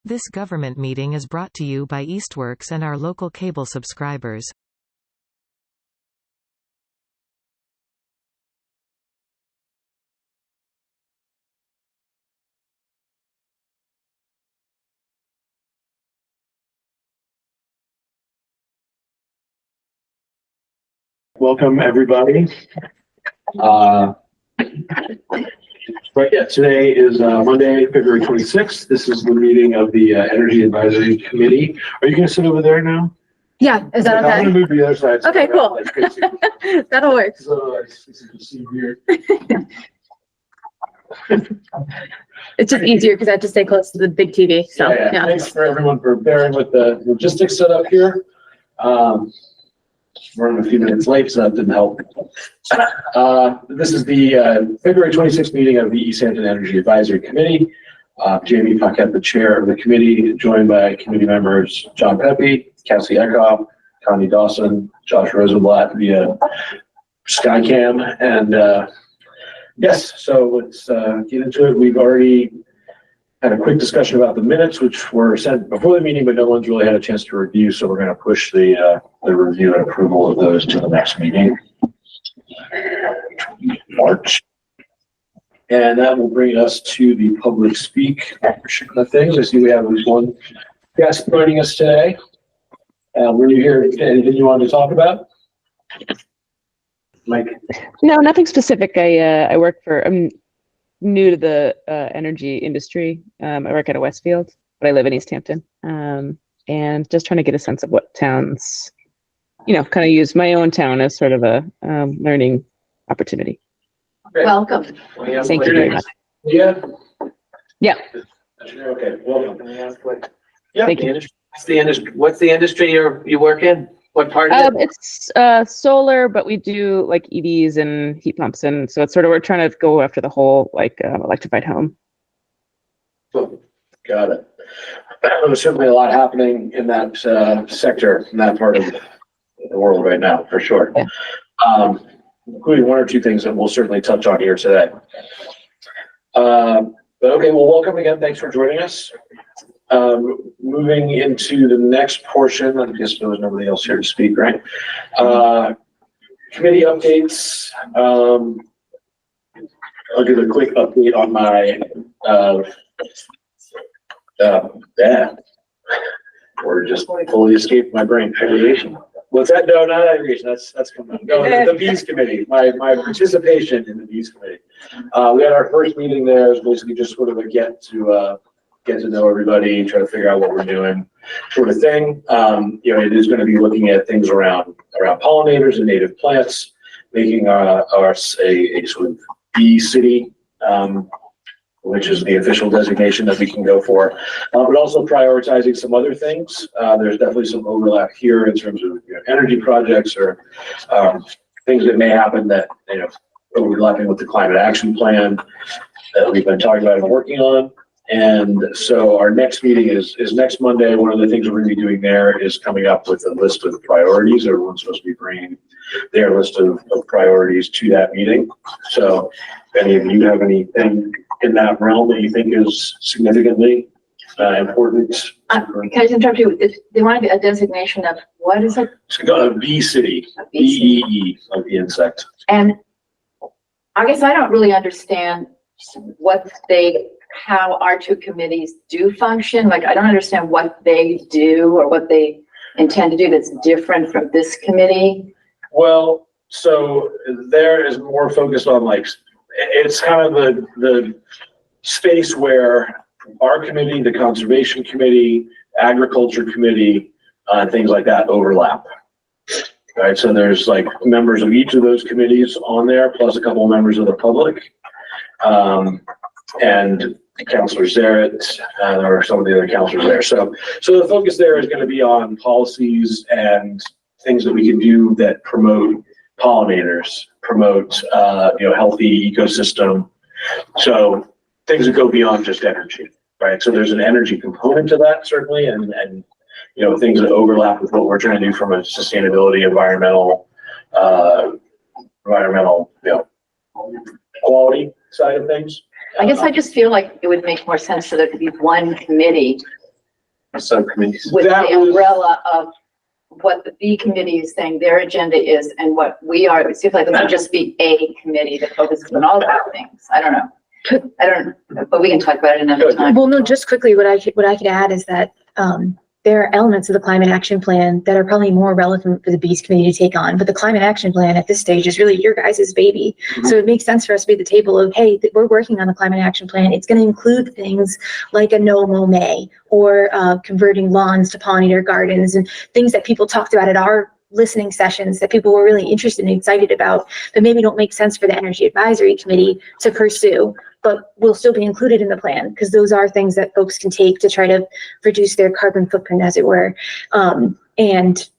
This government meeting is brought to you by Eastworks and our local cable subscribers. Welcome, everybody. Today is Monday, February 26th. This is the meeting of the Energy Advisory Committee. Are you going to sit over there now? Yeah, is that okay? I'm going to move to the other side. Okay, cool. That'll work. So, see here. It's just easier because I have to stay close to the big TV. So, yeah. Thanks for everyone for bearing with the logistics setup here. Running a few minutes late, so that didn't help. This is the February 26th meeting of the Easthampton Energy Advisory Committee. Jamie Paquette, the chair of the committee, joined by committee members John Pepe, Cassie Eckhoff, Connie Dawson, Josh Rosenblatt via Skycam. And yes, so let's get into it. We've already had a quick discussion about the minutes, which were sent before the meeting, but no one's really had a chance to review. So we're going to push the review and approval of those to the next meeting, March. And that will bring us to the public speak portion of things. I see we have at least one guest joining us today. Were you here? Anything you wanted to talk about? Mike? No, nothing specific. I work for, I'm new to the energy industry. I work at a Westfield, but I live in Easthampton. And just trying to get a sense of what towns, kind of use my own town as sort of a learning opportunity. Okay. Welcome. Thank you very much. Yeah. Yeah. Okay. Welcome. Can I ask what? Yeah. Thank you. What's the industry you work in? What part of it? It's solar, but we do like EVs and heat pumps, and so it's sort of we're trying to go after the whole electrified home. Cool. Got it. There's certainly a lot happening in that sector, in that part of the world right now, for sure. Yeah. Including one or two things that we'll certainly touch on here today. But okay, well, welcome again. Thanks for joining us. Moving into the next portion, I guess there was nobody else here to speak, right? Committee updates. I'll give a quick update on my or just fully escaped my brain. Aggregation. What's that? No, not aggregation. That's coming up. No, the Bees Committee. My participation in the Bees Committee. We had our first meeting there. It was basically just sort of a get to know everybody, try to figure out what we're doing, sort of thing. It is going to be looking at things around pollinators and native plants, making ours a sort of bee city, which is the official designation that we can go for, but also prioritizing some other things. There's definitely some overlap here in terms of energy projects or things that may happen that overlapping with the climate action plan that we've been talking about and working on. And so our next meeting is next Monday. One of the things we're going to be doing there is coming up with a list of priorities. Everyone's supposed to be bringing their list of priorities to that meeting. So if any of you have anything in that realm that you think is significantly important. Can I interrupt you? They want a designation of what is it? It's a bee city, BEE, like the insect. And I guess I don't really understand how our two committees do function. Like, I don't understand what they do or what they intend to do that's different from this committee. Well, so there is more focused on it's kind of the space where our committee, the conservation committee, agriculture committee, things like that overlap. Right, so there's members of each of those committees on there, plus a couple of members of the public. And Councilor Zarrett, or some of the other councilors there. So the focus there is going to be on policies and things that we can do that promote pollinators, promote healthy ecosystem. So things that go beyond just energy, right? So there's an energy component to that certainly, and things that overlap with what we're trying to do from a sustainability, environmental quality side of things. I guess I just feel like it would make more sense for there to be one committee subcommittees. with That the was- umbrella of what the B committee is saying their agenda is and what we are. It seems like it might just be a committee that focuses on all those things. I don't know, but we can talk about it another time. Well, no, just quickly, what I could add is that, there are elements of the climate action plan that are probably more relevant for the Bees committee to take on, but the climate action plan at this stage is really your guys' baby. So it makes sense for us to be at the table of, hey, we're working on the climate action plan. It's going to include things like a no mow May or converting lawns to pollinator gardens and things that people talked about at our listening sessions that people were really interested and excited about, but maybe don't make sense for the Energy Advisory Committee to pursue, but will still be included in the plan because those are things that folks can take to try to reduce their carbon footprint, as it were. And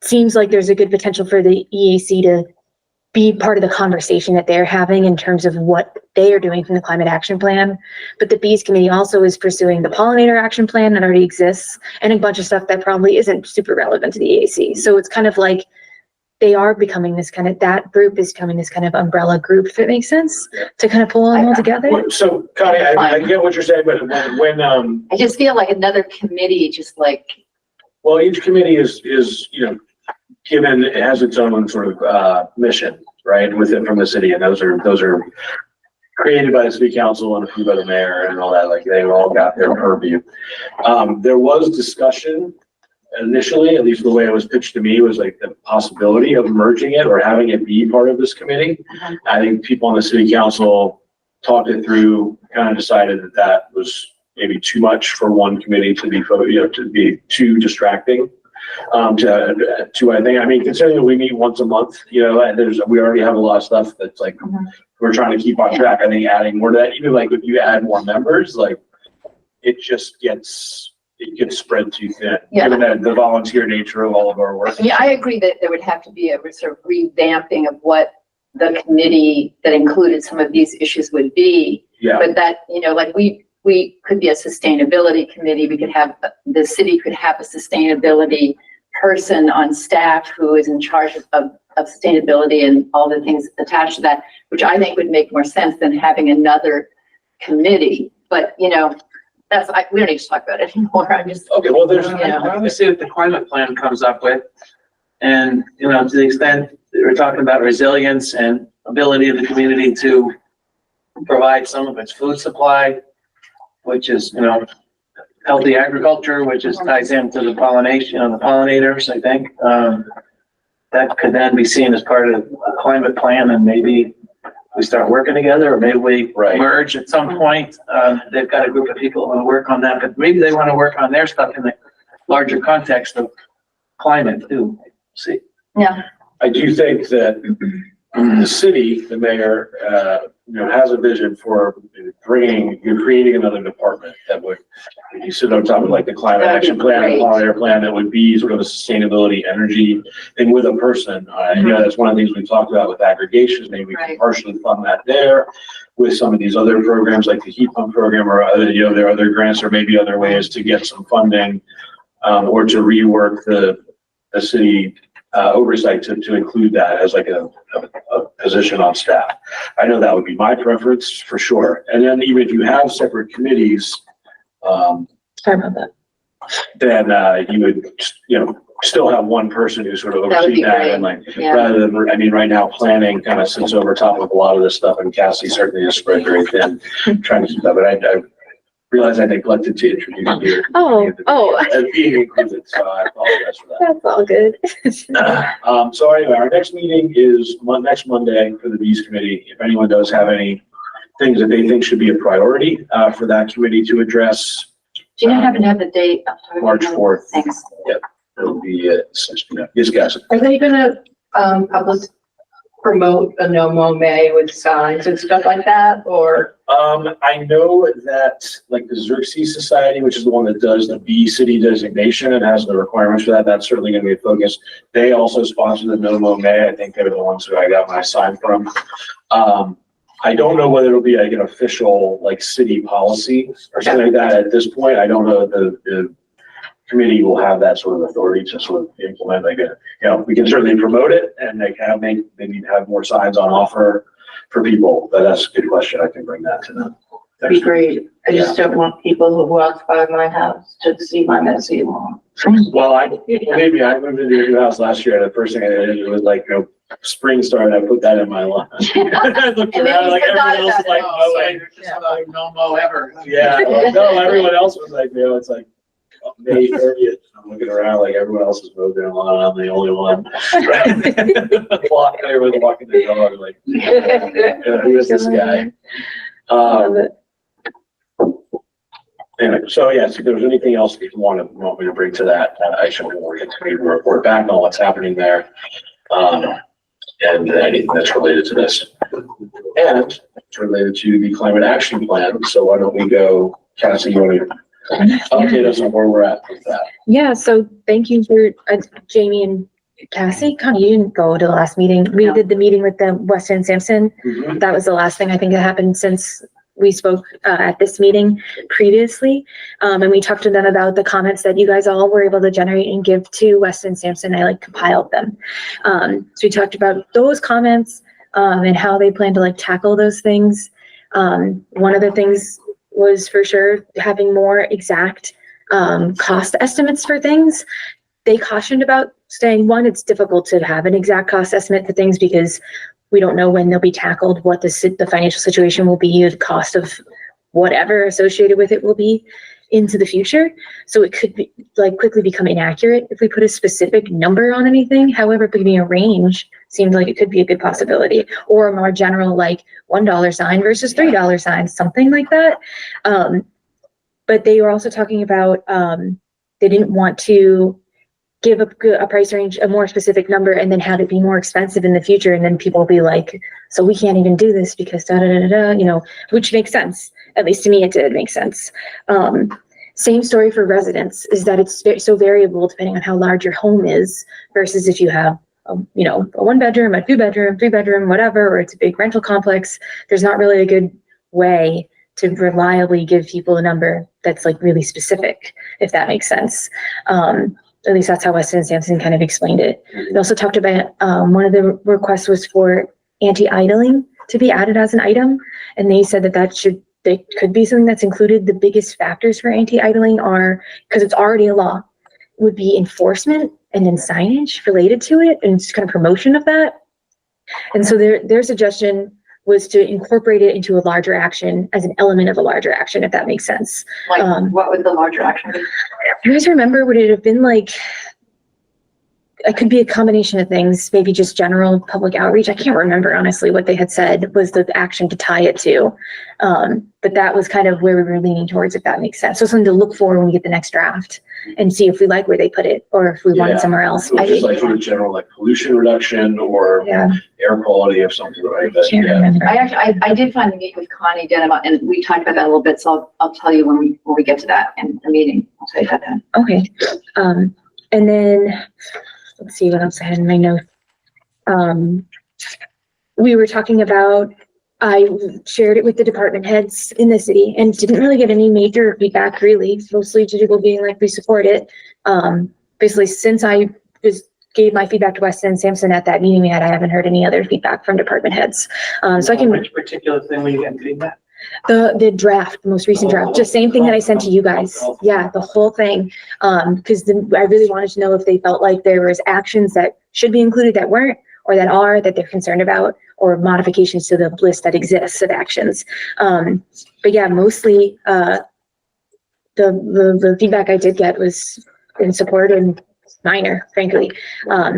seems like there's a good potential for the EAC to be part of the conversation that they're having in terms of what they are doing from the climate action plan. But the Bees committee also is pursuing the pollinator action plan that already exists and a bunch of stuff that probably isn't super relevant to the EAC. So it's kind of like they are becoming this kind of, that group is becoming this kind of umbrella group, if it makes sense, to kind of pull them all together. So Connie, I get what you're saying, but when, I just feel like another committee, just like, well, each committee is, given, it has its own sort of, mission, right, within from the city, and those are created by the city council and approved by the mayor and all that, like they all got their purview. There was discussion initially, at least the way it was pitched to me, was like the possibility of merging it or having it be part of this committee. I think people on the city council talked it through, kind of decided that that was maybe too much for one committee to be, to be too distracting. I mean, considering that we meet once a month, and we already have a lot of stuff that's like, we're trying to keep on track. I think adding more to that, even like if you add more members, like it just gets spread too thin, given that the volunteer nature of all of our work. I agree that there would have to be a sort of revamping of what the committee that included some of these issues would be. Yeah. But that, like we could be a sustainability committee. We could have, the city could have a sustainability person on staff who is in charge of sustainability and all the things attached to that, which I think would make more sense than having another committee. But, we don't need to talk about it anymore. I'm just. Okay, well, there's, I want to see what the climate plan comes up with. And, to the extent that we're talking about resilience and ability of the community to provide some of its food supply, which is, healthy agriculture, which is ties into the pollination on the pollinators, I think. That could then be seen as part of a climate plan, and maybe we start working together, or maybe we merge at some point. They've got a group of people who want to work on that, but maybe they want to work on their stuff in the larger context of climate too. See. Yeah. I do think that the city, the mayor, has a vision for creating another department that would, if you sit on top of like the climate action plan, the pollinator plan, that would be sort of a sustainability energy thing with a person. That's one of the things we've talked about with aggregations. Maybe we can partially fund that there with some of these other programs like the heat pump program or other, there are other grants or maybe other ways to get some funding or to rework the city oversight to include that as like a position on staff. I know that would be my preference for sure. And then even if you have separate committees, Sorry about that. then you would, still have one person who sort of oversee that and like, rather than, I mean, right now planning kind of sits over top of a lot of this stuff, and Cassie certainly is spread very thin, trying to keep that, but I realize I neglected to introduce you. As being included, so I apologize for that. That's all good. So anyway, our next meeting is next Monday for the Bees Committee. If anyone does have any things that they think should be a priority for that committee to address. Do you happen to have the date? March 4th. Thanks. Yep, it'll be at 6 p.m. Yes, guys. Are they gonna, promote a no mow May with signs and stuff like that, or? I know that like the Xerxes Society, which is the one that does the bee city designation and has the requirements for that, that's certainly going to be a focus. They also sponsor the No Mow May. I think they're the ones who I got my sign from. I don't know whether it'll be like an official like city policy or something like that at this point. I don't know the committee will have that sort of authority to sort of implement like we can certainly promote it and they need to have more signs on offer for people, but that's a good question. I can bring that to them. be great. I just don't want people who walk by my house to see my messy lawn. Well, believe me, I moved into a new house last year, and the first thing I did, it was like, spring started, I put that in my lawn. I looked And then around, you like, forgot everyone else is about like, it. oh, wait. Like, no mow ever. Yeah, like, no, everyone else was like, it's like May 30th. I'm looking around like everyone else is mowing their lawn. I'm the only one. Everyone's walking their dog, like, who is this guy? Anyway, so yes, if there's anything else that you want me to bring to that, I should report back on what's happening there. And anything that's related to this. And it's related to the climate action plan. So why don't we go, Cassie, you want to update us on where we're at with that? Yeah, so thank you for Jamie and Cassie. Connie, you didn't go to the last meeting. We did the meeting with the Weston Sampson. Mhm. That was the last thing I think that happened since we spoke at this meeting previously. And we talked to them about the comments that you guys all were able to generate and give to Weston Sampson. I compiled them. So we talked about those comments and how they plan to tackle those things. One of the things was for sure having more exact cost estimates for things. They cautioned about saying, one, it's difficult to have an exact cost estimate for things because we don't know when they'll be tackled, what the financial situation will be, the cost of whatever associated with it will be into the future. So it could be quickly become inaccurate if we put a specific number on anything. However, putting a range seemed like it could be a good possibility, or a more general $1 sign versus $3 sign, something like that. But they were also talking about they didn't want to give a price range, a more specific number, and then have it be more expensive in the future. And then people will be like, so we can't even do this because which makes sense. At least to me, it did make sense. Same story for residents, is that it's so variable depending on how large your home is versus if you have a 1-bedroom, a 2-bedroom, 3-bedroom, whatever, or it's a big rental complex. There's not really a good way to reliably give people a number that's really specific, if that makes sense. At least that's how Weston Sampson kind of explained it. We also talked about one of the requests was for anti-idling to be added as an item. And they said that could be something that's included. The biggest factors for anti-idling are, because it's already a law, would be enforcement and then signage related to it and just kind of promotion of that. And so their suggestion was to incorporate it into a larger action as an element of a larger action, if that makes sense. What would the larger action be? You guys remember, would it have been it could be a combination of things, maybe just general public outreach. I can't remember honestly what they had said was the action to tie it to. But that was kind of where we were leaning towards, if that makes sense. So something to look for when we get the next draft and see if we like where they put it or if we want it somewhere else. So just sort of general pollution reduction or air quality or something, right? Remember. I did finally meet with Connie Denham, and we talked about that a little bit, so I'll tell you when we get to that in the meeting. I'll tell you that then. Okay. And then let's see what else I had in my notes. We were talking about, I shared it with the department heads in the city and didn't really get any major feedback, really. Mostly people being we support it. Basically, since I gave my feedback to Weston Sampson at that meeting we had, I haven't heard any other feedback from department heads. So I can. Which particular thing were you getting feedback? The draft, the most recent draft, just same thing that I sent to you guys. Yeah, the whole thing. Because I really wanted to know if they felt like there was actions that should be included that weren't, or that they're concerned about, or modifications to the list that exists of actions. But yeah, mostly the feedback I did get was in support and minor, frankly.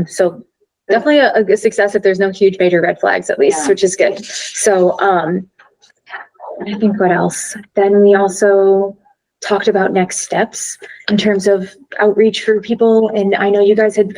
So definitely a success if there's no huge major red flags, at least, which is good. So I think what else? Then we also talked about next steps in terms of outreach for people. And I know you guys had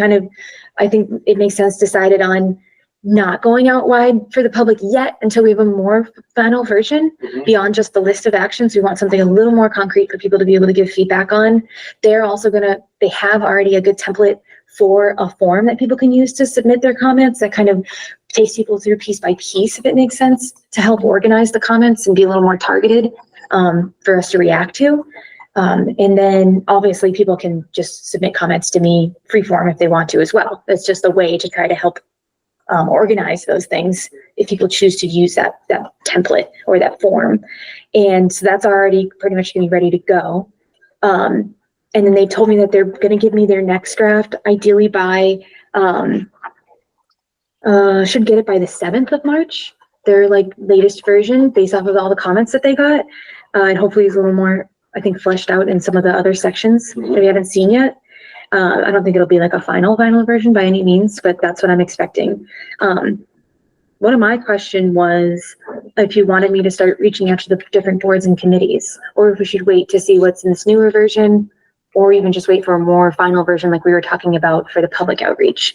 I think it makes sense, decided on not going out wide for the public yet until we have a more final version beyond just the list of actions. We want something a little more concrete for people to be able to give feedback on. They're also they have already a good template for a form that people can use to submit their comments that kind of takes people through piece by piece, if it makes sense, to help organize the comments and be a little more targeted for us to react to. And then obviously people can just submit comments to me free form if they want to as well. That's just a way to try to help organize those things if people choose to use that template or that form. And so that's already pretty much gonna be ready to go. And then they told me that they're gonna give me their next draft, ideally by, should get it by the 7th of March. Their like latest version based off of all the comments that they got. And hopefully it's a little more, I think, fleshed out in some of the other sections that we haven't seen yet. I don't think it'll be like a final version by any means, but that's what I'm expecting. One of my question was if you wanted me to start reaching out to the different boards and committees, or if we should wait to see what's in this newer version, or even just wait for a more final version like we were talking about for the public outreach.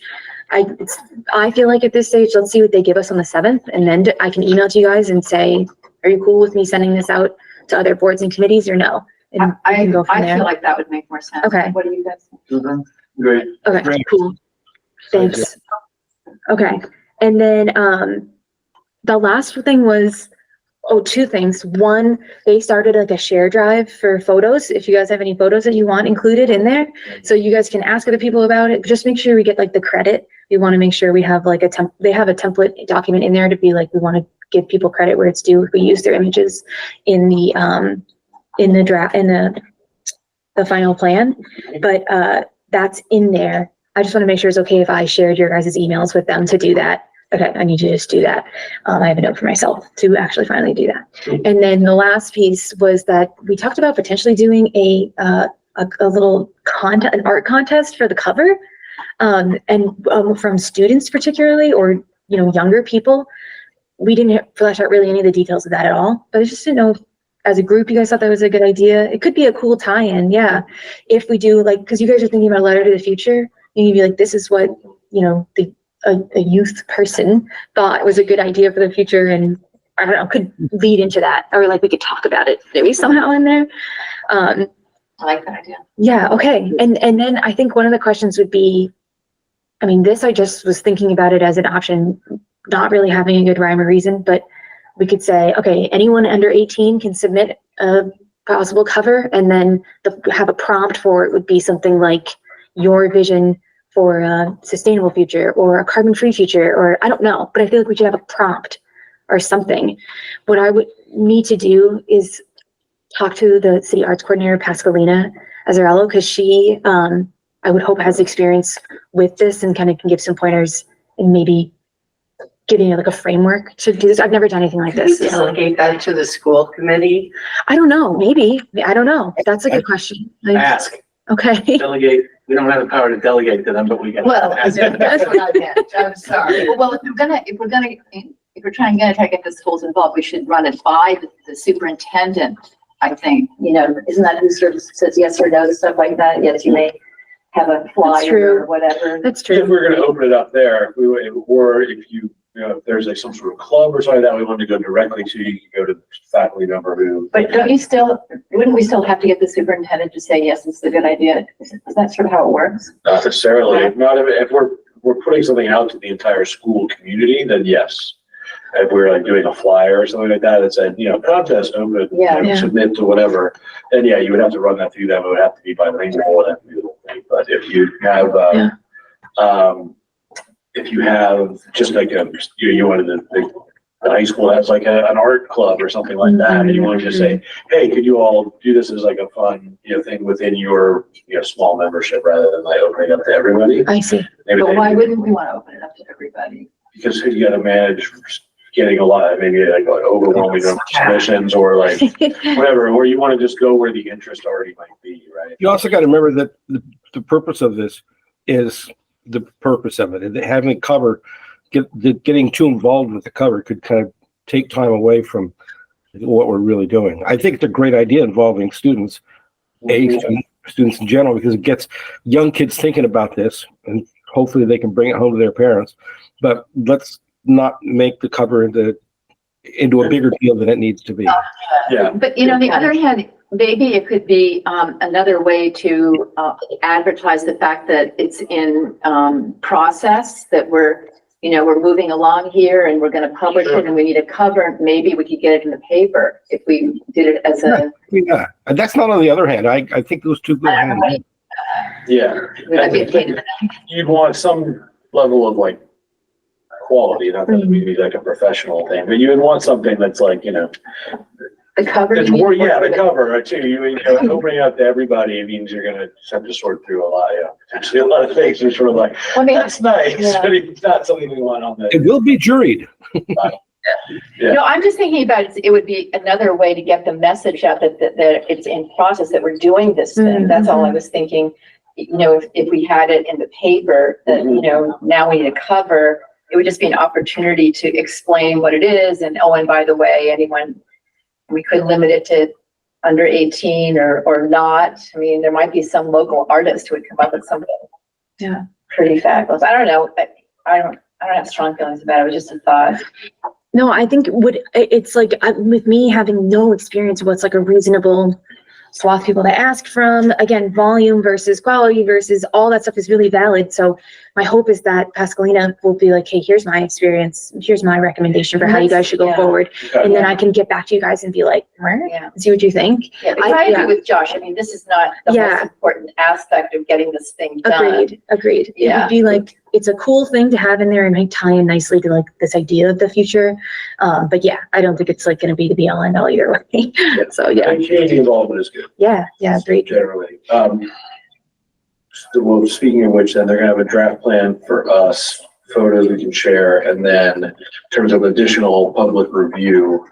I feel like at this stage, let's see what they give us on the 7th, and then I can email to you guys and say, are you cool with me sending this out to other boards and committees or no? And we can go from I there. feel like that would make more sense. Okay. What do you guys think? Great. Okay, Great. cool. Thanks. Okay, and then the last thing was, two things. One, they started like a share drive for photos. If you guys have any photos that you want included in there, so you guys can ask other people about it. Just make sure we get like the credit. We want to make sure we have like they have a template document in there to be like, we want to give people credit where it's due if we use their images in the draft, in the final plan. But that's in there. I just want to make sure it's okay if I shared your guys' emails with them to do that. Okay, I need to just do that. I have a note for myself to actually finally do that. And then the last piece was that we talked about potentially doing a little an art contest for the cover, and from students particularly, or younger people. We didn't flesh out really any of the details of that at all, but I just didn't know if, as a group, you guys thought that was a good idea. It could be a cool tie-in, yeah. If we do because you guys are thinking about a letter to the future, you can be like, this is what a youth person thought was a good idea for the future, and I don't know, could lead into that, or like we could talk about it maybe somehow in there. I like that idea. Yeah, okay. And then I think one of the questions would be, this I just was thinking about it as an option, not really having a good rhyme or reason, but we could say, okay, anyone under 18 can submit a possible cover, and then have a prompt for it would be something like your vision for a sustainable future or a carbon-free future, or I don't know, but I feel like we should have a prompt or something. What I would need to do is talk to the city arts coordinator, Pascalina Azzarello, because she, I would hope, has experience with this and kind of can give some pointers and maybe giving like a framework to do this. I've never done anything like this. Can you delegate that to the school committee? I don't know, maybe. I don't know. That's a good question. Ask, Okay. delegate. We don't have the power to delegate to them, but we can. Well, ask. that's what I meant. I'm sorry. Well, if we're trying to get the schools involved, we should run it by the superintendent, I think. Isn't that who sort of says yes or no to stuff like that? Yes, you may have a flyer or whatever. That's If true. we're going to open it up there, or if if there's like some sort of club or something that we want to go directly to, you can go to the faculty member who. But wouldn't we still have to get the superintendent to say, yes, it's a good idea? Is that sort of how it works? Not necessarily. Not if we're putting something out to the entire school community, then yes. If we're like doing a flyer or something like that, that said, contest open, Yeah. submit to whatever, then yeah, you would have to run that through them. It would have to be bilingual and have to be the whole thing. But if you have just like you wanted the high school has like an art club or something like that, and you want to just say, hey, could you all do this as like a fun thing within your small membership rather than like opening up to everybody? I see. Maybe But why wouldn't we want to open it up to everybody? because you got to manage getting a lot, maybe like overwhelming number of submissions or like whatever, or you want to just go where the interest already might be, right? You also got to remember that the purpose of this is the purpose of it, and having a cover, getting too involved with the cover could kind of take time away from what we're really doing. I think it's a great idea involving students, students in general, because it gets young kids thinking about this, and hopefully they can bring it home to their parents. But let's not make the cover into a bigger deal than it needs to be. Yeah. But on the other hand, maybe it could be another way to advertise the fact that it's in process, that we're moving along here and we're going to publish it and we need a cover. Maybe we could get it in the paper if we did it as a. Yeah, and that's not on the other hand. I think those two go hand in hand. Yeah. Would that be a pain in the neck? You'd want some level of like quality, not that it would be like a professional thing, but you would want something that's like, you know, The cover. it's more, yeah, the cover too, you know, opening up to everybody means you're gonna just have to sort through a lot, potentially a lot of things, which were like, I mean, that's nice, yeah. but it's not something we want on the. It will be juried. Yeah. No, I'm just thinking about it would be another way to get the message out that it's in process, that we're doing this thing. That's all I was thinking. You know, if we had it in the paper, that, you know, now we need a cover, it would just be an opportunity to explain what it is. And, oh, and by the way, anyone, we could limit it to under 18 or not. I mean, there might be some local artist who would come up with something. Yeah. Pretty fabulous. I don't know. I don't have strong feelings about it. It was just a thought. No, I think it's like, with me having no experience of what's like a reasonable swath of people to ask from, again, volume versus quality versus all that stuff is really valid. So my hope is that Pascalina will be like, hey, here's my experience. Here's my recommendation for how you guys should go forward. And then I can get back to you guys and be like, see what you think. Yeah, because I agree with Josh. I mean, this is not the most important aspect of getting this thing done. Agreed. It Yeah. would be like, it's a cool thing to have in there and might tie in nicely to like this idea of the future. But yeah, I don't think it's like going to be the be all end all either way. So yeah. Community involvement is good. Yeah, great. Generally. Well, speaking of which, then they're gonna have a draft plan for us, photos we can share, and then in terms of additional public review,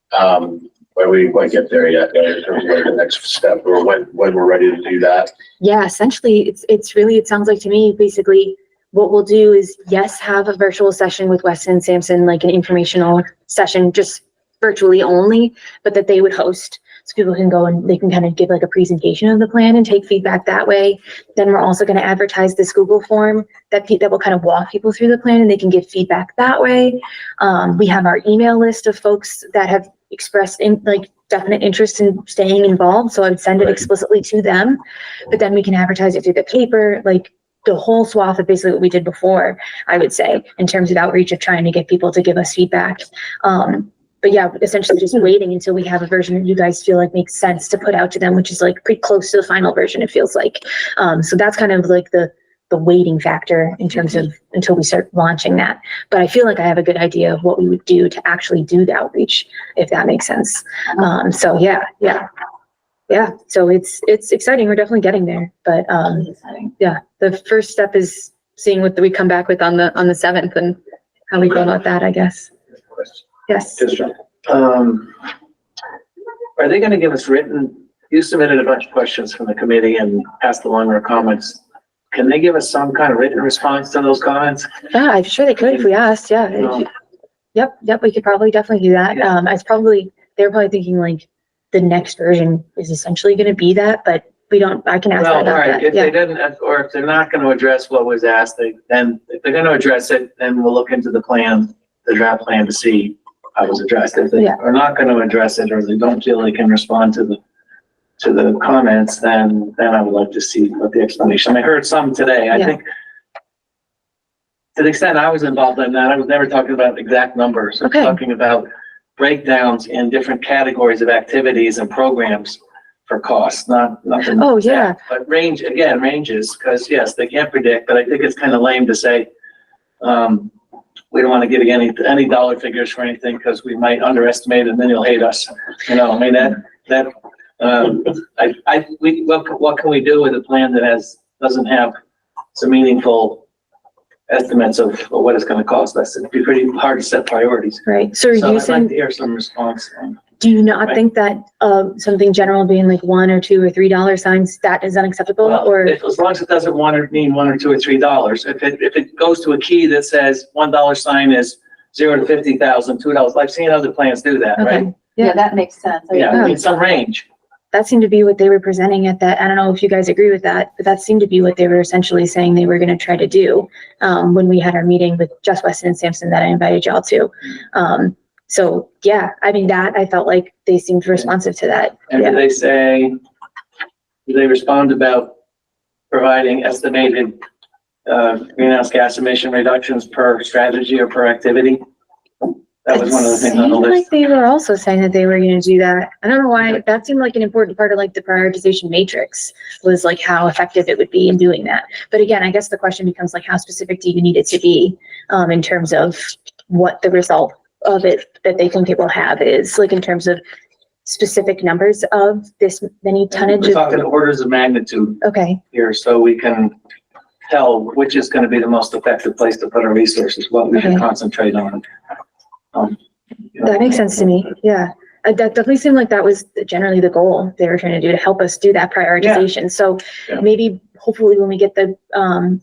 where we might get there yet, in terms of like the next step, or when we're ready to do that. Yeah, essentially, it's really, it sounds like to me, basically, what we'll do is, yes, have a virtual session with Weston and Sampson, like an informational session, just virtually only, but that they would host. So people can go and they can kind of give like a presentation of the plan and take feedback that way. Then we're also going to advertise this Google form that will kind of walk people through the plan and they can give feedback that way. We have our email list of folks that have expressed definite interest in staying involved. So I would send it explicitly to them, but then we can advertise it through the paper, like the whole swath of basically what we did before, I would say, in terms of outreach of trying to get people to give us feedback. But yeah, essentially just waiting until we have a version that you guys feel like makes sense to put out to them, which is like pretty close to the final version, it feels like. So that's kind of like the waiting factor in terms of until we start launching that. But I feel like I have a good idea of what we would do to actually do the outreach, if that makes sense. So yeah. So it's exciting. We're definitely getting there. But yeah, the first step is seeing what we come back with on the 7th and how we go about that, I guess. Yes. Are they gonna give us written, you submitted a bunch of questions from the committee and passed along our comments. Can they give us some kind of written response to those comments? Yeah, I'm sure they could if we asked. Yeah. Yep. We could probably definitely do that. They're probably thinking like the next version is essentially going to be that, but I can ask Well, that. all right, if they didn't, or if they're not gonna address what was asked, then if they're gonna address it, then we'll look into the draft plan to see how it was addressed. If they are not gonna address it, or they don't feel they can respond to the comments, then I would like to see what the explanation. I heard some today. I think to the extent I was involved in that, I was never talking about exact numbers. I was talking about breakdowns in different categories of activities and programs for costs, nothing. Oh, yeah. But ranges, because yes, they can't predict, but I think it's kind of lame to say, we don't want to give you any dollar figures for anything because we might underestimate it and then you'll hate us. You know, I mean, what can we do with a plan that doesn't have some meaningful estimates of what it's going to cost us? It'd be pretty hard to set priorities. Right. So I'd like to hear some response. Do you not think that something general being like $1 or $2 or $3 signs, that is unacceptable? Well, or as long as it doesn't mean $1 or $2 or $3. If it goes to a key that says $1 sign is 0 to 50,000, $2, I've seen other plans do that, right? Yeah, that makes sense. Yeah, I mean, some range. That seemed to be what they were presenting at that. I don't know if you guys agree with that, but that seemed to be what they were essentially saying they were going to try to do when we had our meeting with just Weston and Sampson that I invited y'all to. So yeah, I mean, that I felt like they seemed responsive to that. And do they respond about providing estimated greenhouse gas emission reductions per strategy or per activity? That was one of the things on the It seemed list. like they were also saying that they were gonna do that. I don't know why, that seemed like an important part of like the prioritization matrix was like how effective it would be in doing that. But again, I guess the question becomes like, how specific do you need it to be, in terms of what the result of it that they think it will have is, like in terms of specific numbers of this many tonnage? We're talking orders of magnitude Okay, here, so we can tell which is gonna be the most effective place to put our resources, what we should Okay. concentrate on. You know, that makes sense to me. Yeah. That definitely seemed like that was generally the goal they were trying to do to help us do that prioritization. So Yeah. maybe hopefully when we get the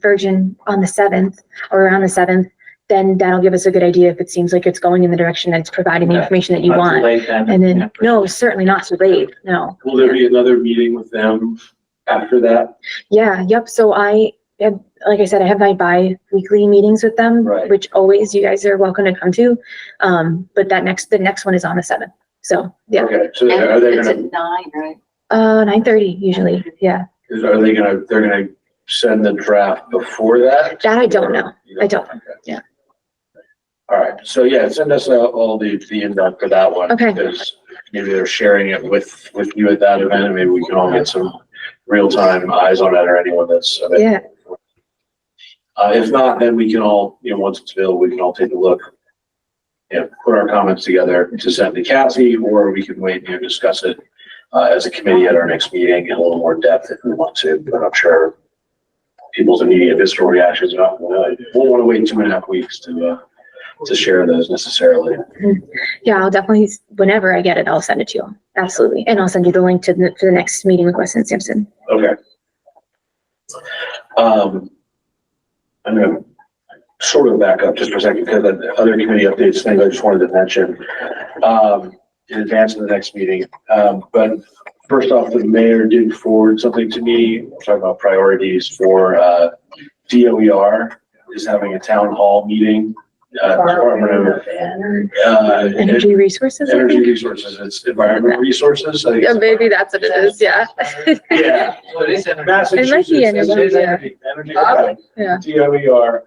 version on the 7th or around the 7th, then that'll give us a good idea if it seems like it's going in the direction that's providing the Yeah. information that you not too want. late then. And Yeah, then, for no, sure. certainly not too late. No. Will there be another meeting with them after that? Yeah, yep. So I have, like I said, I have my bi-weekly meetings with them, Right. which always you guys are welcome to come to. But the next one is on the 7th. So, yeah, Okay, so are they It's gonna, at 9, right? 9:30 usually. Yeah, they're gonna send the draft before that? that I don't know. You I don't. Okay. Yeah. All right, so yeah, send us all the invite for that one. Okay. Because maybe they're sharing it with you at that event, and maybe we can all get some real-time eyes on it, or anyone that's. Yeah. If not, then we can all, once it's available, we can all take a look. Put our comments together to send to Cassie, or we can wait and discuss it as a committee at our next meeting in a little more depth if we want to, but I'm sure people's immediate visceral reactions are not, won't want to wait 2.5 weeks to share those necessarily. Yeah, I'll definitely, whenever I get it, I'll send it to you. Absolutely. And I'll send you the link to the next meeting with Weston Sampson. Okay. I'm gonna sort of back up just for a second, because the other committee updates thing I just wanted to mention in advance of the next meeting. But first off, the mayor did forward something to me, talking about priorities for DOER is having a town hall meeting. Department of Energy resources, I Energy think? Resources, it's environmental resources. I think Yeah, it's maybe that's what it is, yeah. Yeah. What is it? Massachusetts. energy, yeah. Energy, Yeah. DOER.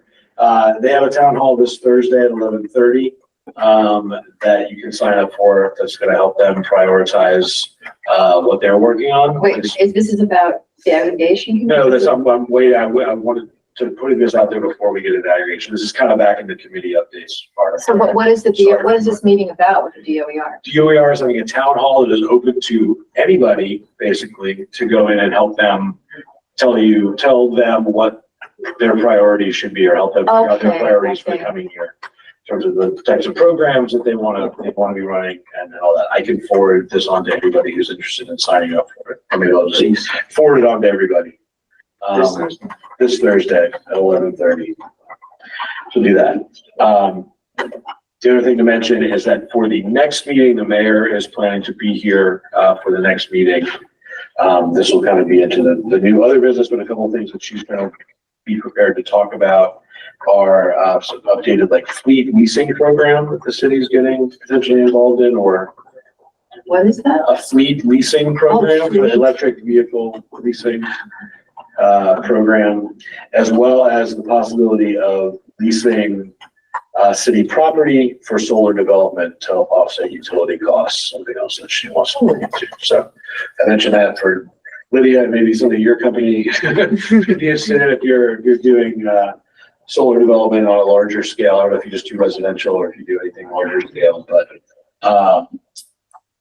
They have a town hall this Thursday at 11:30, that you can sign up for. That's gonna help them prioritize, what they're working on. Wait, this is about the aggregation? No, that's, I'm waiting, I wanted to put this out there before we get into aggregation. This is kind of back in the committee updates part of it. So what is what is this meeting about with the DOER? DOER is having a town hall that is open to anybody, basically, to go in and help them, tell them what their priorities should be, or help them figure out their Okay, priorities for the okay. coming year. In terms of the types of programs that they want to be running and all that. I can forward this on to everybody who's interested in signing up for it. I mean, I'll just forward it on to everybody. This Thursday at 11:30. So do that. The other thing to mention is that for the next meeting, the mayor is planning to be here for the next meeting. This will kind of be into the new other business, but a couple of things that she's going to be prepared to talk about are some updated like fleet leasing program that the city is getting potentially involved in, or What is that? a fleet leasing program for fleet. electric vehicle leasing program, as well as the possibility of leasing city property for solar development to help offset utility costs, something else that she wants to look into. So I mentioned that for Lydia, and maybe something your company could be interested in if you're doing solar development on a larger scale. I don't know if you just do residential or if you do anything larger scale, but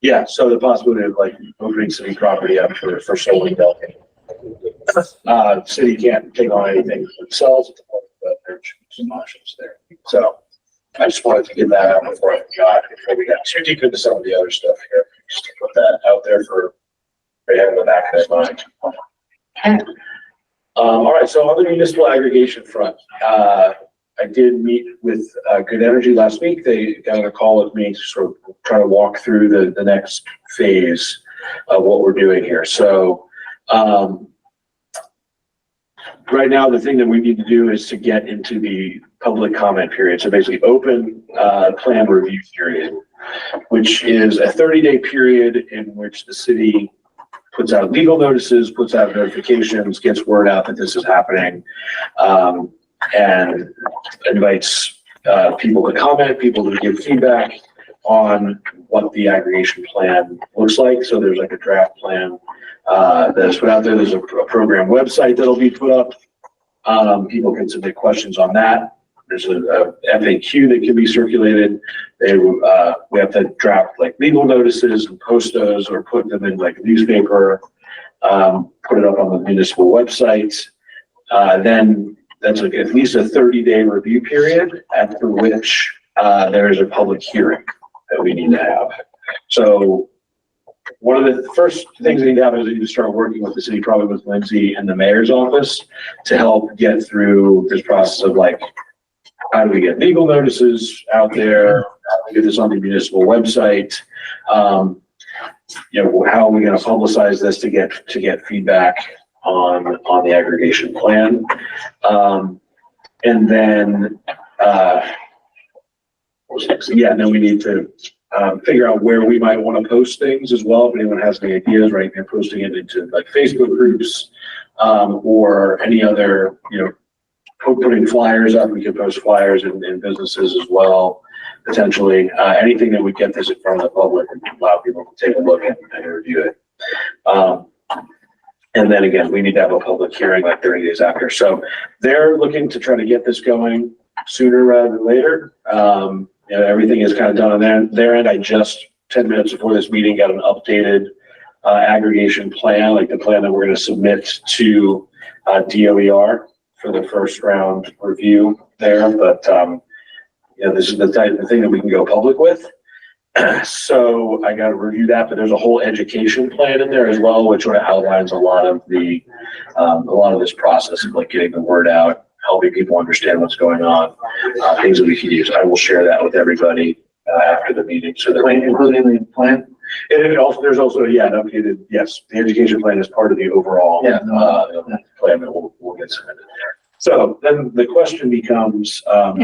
yeah, so the possibility of like opening city property up for solar development. City can't take on anything themselves, but there should be some options there. So I just wanted to get that out before we got too deep into some of the other stuff here, just to put that out there for in the back of their mind. All right, so on the municipal aggregation front, I did meet with Good Energy last week. They got on a call with me to sort of try to walk through the next phase of what we're doing here. So right now, the thing that we need to do is to get into the public comment period. So basically open plan review period, which is a 30-day period in which the city puts out legal notices, puts out notifications, gets word out that this is happening, and invites people to comment, people to give feedback on what the aggregation plan looks like. So there's like a draft plan that's put out there. There's a program website that'll be put up. People can submit questions on that. There's a FAQ that can be circulated. We have to draft like legal notices and post those or put them in like a newspaper, put it up on the municipal website. Then that's like at least a 30-day review period after which there is a public hearing that we need to have. So one of the first things we need to have is we need to start working with the city, probably with Lindsay and the mayor's office, to help get through this process of like, how do we get legal notices out there? How do we get this on the municipal website? How are we going to publicize this to get feedback on the aggregation plan? And then, then we need to figure out where we might want to post things as well. If anyone has any ideas, right? They're posting it into like Facebook groups or any other, putting flyers up. We can post flyers in businesses as well, potentially. Anything that would get this in front of the public and allow people to take a look and review it. And then again, we need to have a public hearing like 30 days after. So they're looking to try to get this going sooner rather than later. Everything is kind of done on their end. I just 10 minutes before this meeting got an updated aggregation plan, like the plan that we're going to submit to DOER for the first round review there. But this is the type of thing that we can go public with. So I got to review that, but there's a whole education plan in there as well, which sort of outlines a lot of this process of like getting the word out, helping people understand what's going on, things that we can use. I will share that with everybody after the meeting. So that Including the plan? there's also an updated, yes, the education plan is part of the overall plan that we'll get submitted. So then the question becomes, I'm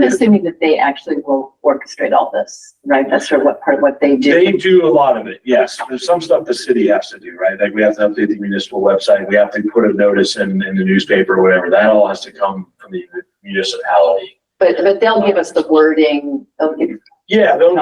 assuming that they actually will orchestrate all this, right? That's sort of part of what they do. They do a lot of it, yes. There's some stuff the city has to do, right? Like we have to update the municipal website. We have to put a notice in the newspaper or whatever. That all has to come from the municipality. But they'll give us the wording. They'll give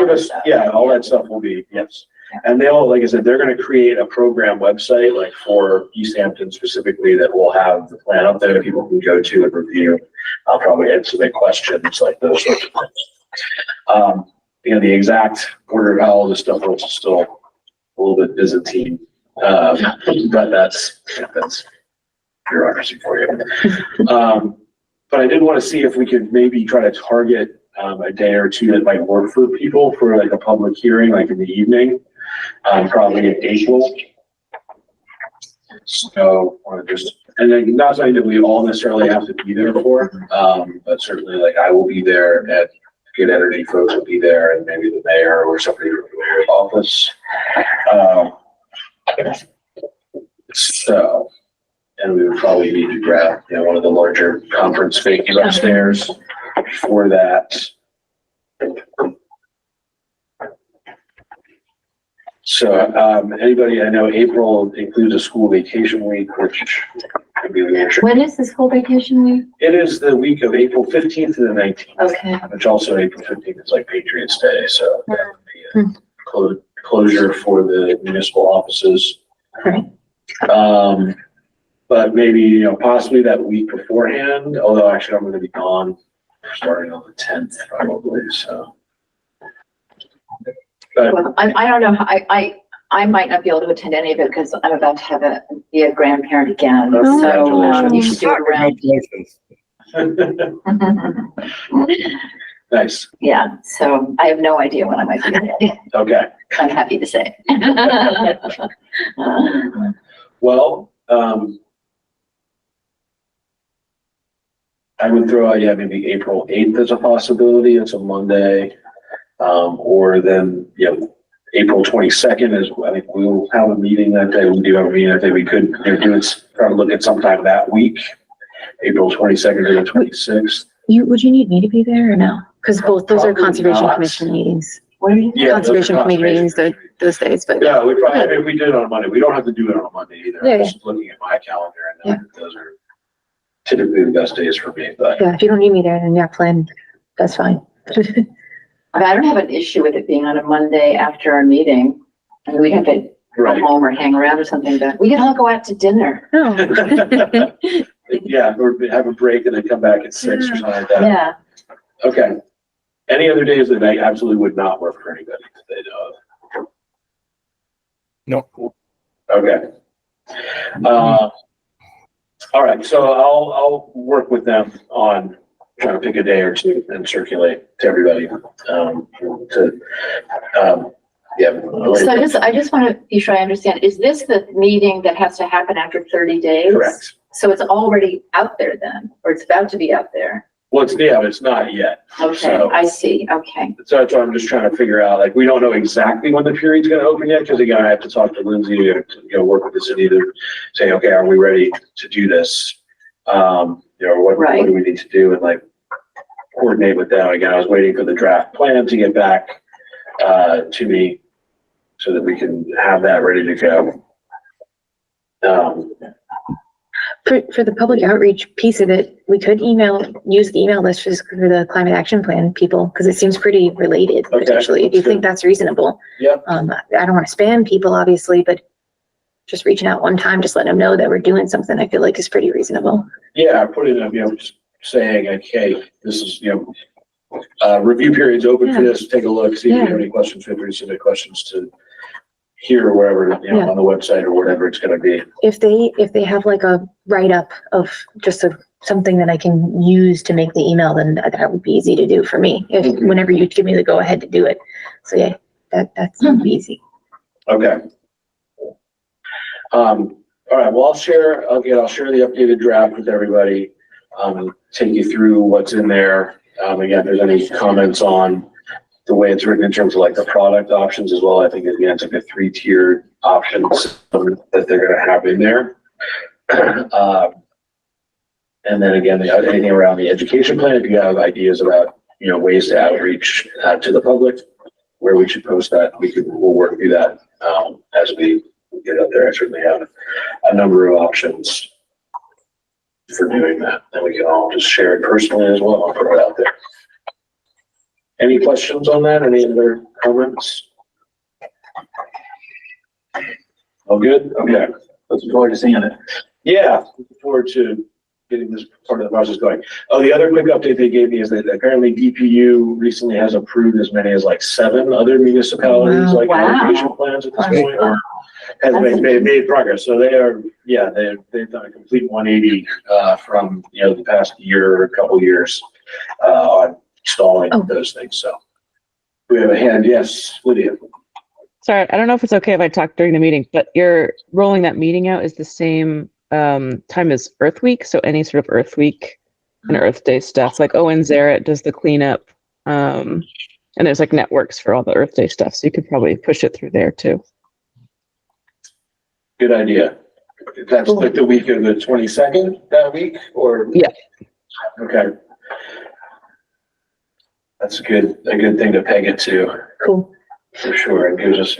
us, all that stuff will be, yes. And like I said, they're going to create a program website like for Easthampton specifically that will have the plan up there that people can go to and review. I'll probably answer their questions, like those sorts of things. The exact order of how all this stuff works is still a little bit Byzantine, but that's bureaucracy for you. But I did want to see if we could maybe try to target a day or two that might work for people for like a public hearing, like in the evening. Probably in April. So, and then not something that we all necessarily have to be there for, but certainly like I will be there, and Good Energy folks will be there, and maybe the mayor or somebody from the mayor's office. And we would probably need to grab, one of the larger conference spaces upstairs for that. So, anybody, I know April includes a school vacation week, which could be the issue. When is the school vacation week? It is the week of April 15th to the 19th. Okay. Which also April 15th is like Patriots Day, so that would be a closure for the municipal offices. Right. But maybe, possibly that week beforehand, although actually I'm going to be gone starting on the 10th probably, so. But, Well, I don't know, I might not be able to attend any of it because I'm about to be a grandparent again, so you should do it around. nice. Yeah, so I have no idea when I might be ready. Okay. I'm happy to say. Well, I would throw out, maybe April 8th as a possibility. It's a Monday. Or then, April 22nd is, I think we'll have a meeting that day. We do have a meeting that day. We could try to look at sometime that week, April 22nd or the 26th. Would you need me to be there or no? Because both those are Probably conservation not. commission meetings. Yeah, Conservation committee meetings those days, but Yeah, we probably, if we did it on Monday, we don't have to do it on a Monday either. Yeah, I'm just looking at my calendar and those are typically the best days for me, but. yeah, if you don't need me there, then plan that's fine. I mean, I don't have an issue with it being on a Monday after our meeting. I mean, we'd have to go Right. home or hang around or something, but we can all go out to dinner. No. Yeah, or have a break and then come back at 6 or something like that. Yeah. Okay. Any other days that I absolutely would not work for anybody that they know of? No. Okay. All right, so I'll work with them on trying to pick a day or two and circulate to everybody. Yeah. So I just want to be sure I understand, is this the meeting that has to happen after 30 days? Correct. So it's already out there then, or it's about to be out there? Well, it's not yet. Okay, So- I see, okay. So that's why I'm just trying to figure out, like, we don't know exactly when the period's gonna open yet, because again, I have to talk to Lindsay to, work with the city to say, okay, are we ready to do this? What Right. do we need to do, and like coordinate with them. Again, I was waiting for the draft plan to get back to me so that we can have that ready to go. For the public outreach piece of it, we could use the email list for the climate action plan people, because it seems pretty related Okay, potentially, if you think that's reasonable. Yep. I don't want to spam people, obviously, but just reaching out one time, just letting them know that we're doing something, I feel like is pretty reasonable. Yeah, I put it up, just saying, like, hey, this is, review period's open for this, take a look, see if you have any questions, feel free to submit questions to here or wherever, on the website or whatever it's gonna be. If they have like a write-up of just something that I can use to make the email, then that would be easy to do for me, whenever you give me the go-ahead to do it. So yeah, that's easy. Okay. All right, well, I'll share the updated draft with everybody, take you through what's in there. Again, if there's any comments on the way it's written in terms of like the product options as well, I think again, it's like a 3-tiered option system that they're gonna have in there. And then again, anything around the education plan, if you have ideas about, ways to outreach to the public, where we should post that, we'll work through that as we get out there. I certainly have a number of options for doing that, and we can all just share it personally as well. I'll put it out there. Any questions on that? Any other comments? All good? Okay. Looking forward to seeing it. Yeah, looking forward to getting this part of the process going. Oh, the other quick update they gave me is that apparently DPU recently has approved as many as like 7 other municipalities, like Wow. mitigation plans at this point. Has made progress. So they are, they've done a complete 180 from, the past year or a couple years on installing those things. So we have a hand. Yes, Lydia. Sorry, I don't know if it's okay if I talk during the meeting, but you're rolling that meeting out is the same time as Earth Week. So any sort of Earth Week and Earth Day stuff, like Owen Zaret does the cleanup. And there's like networks for all the Earth Day stuff. So you could probably push it through there too. Good idea. That's like the week of the 22nd that week, or? Yeah. Okay. That's a good thing to peg it to, Cool. for sure. It gives us.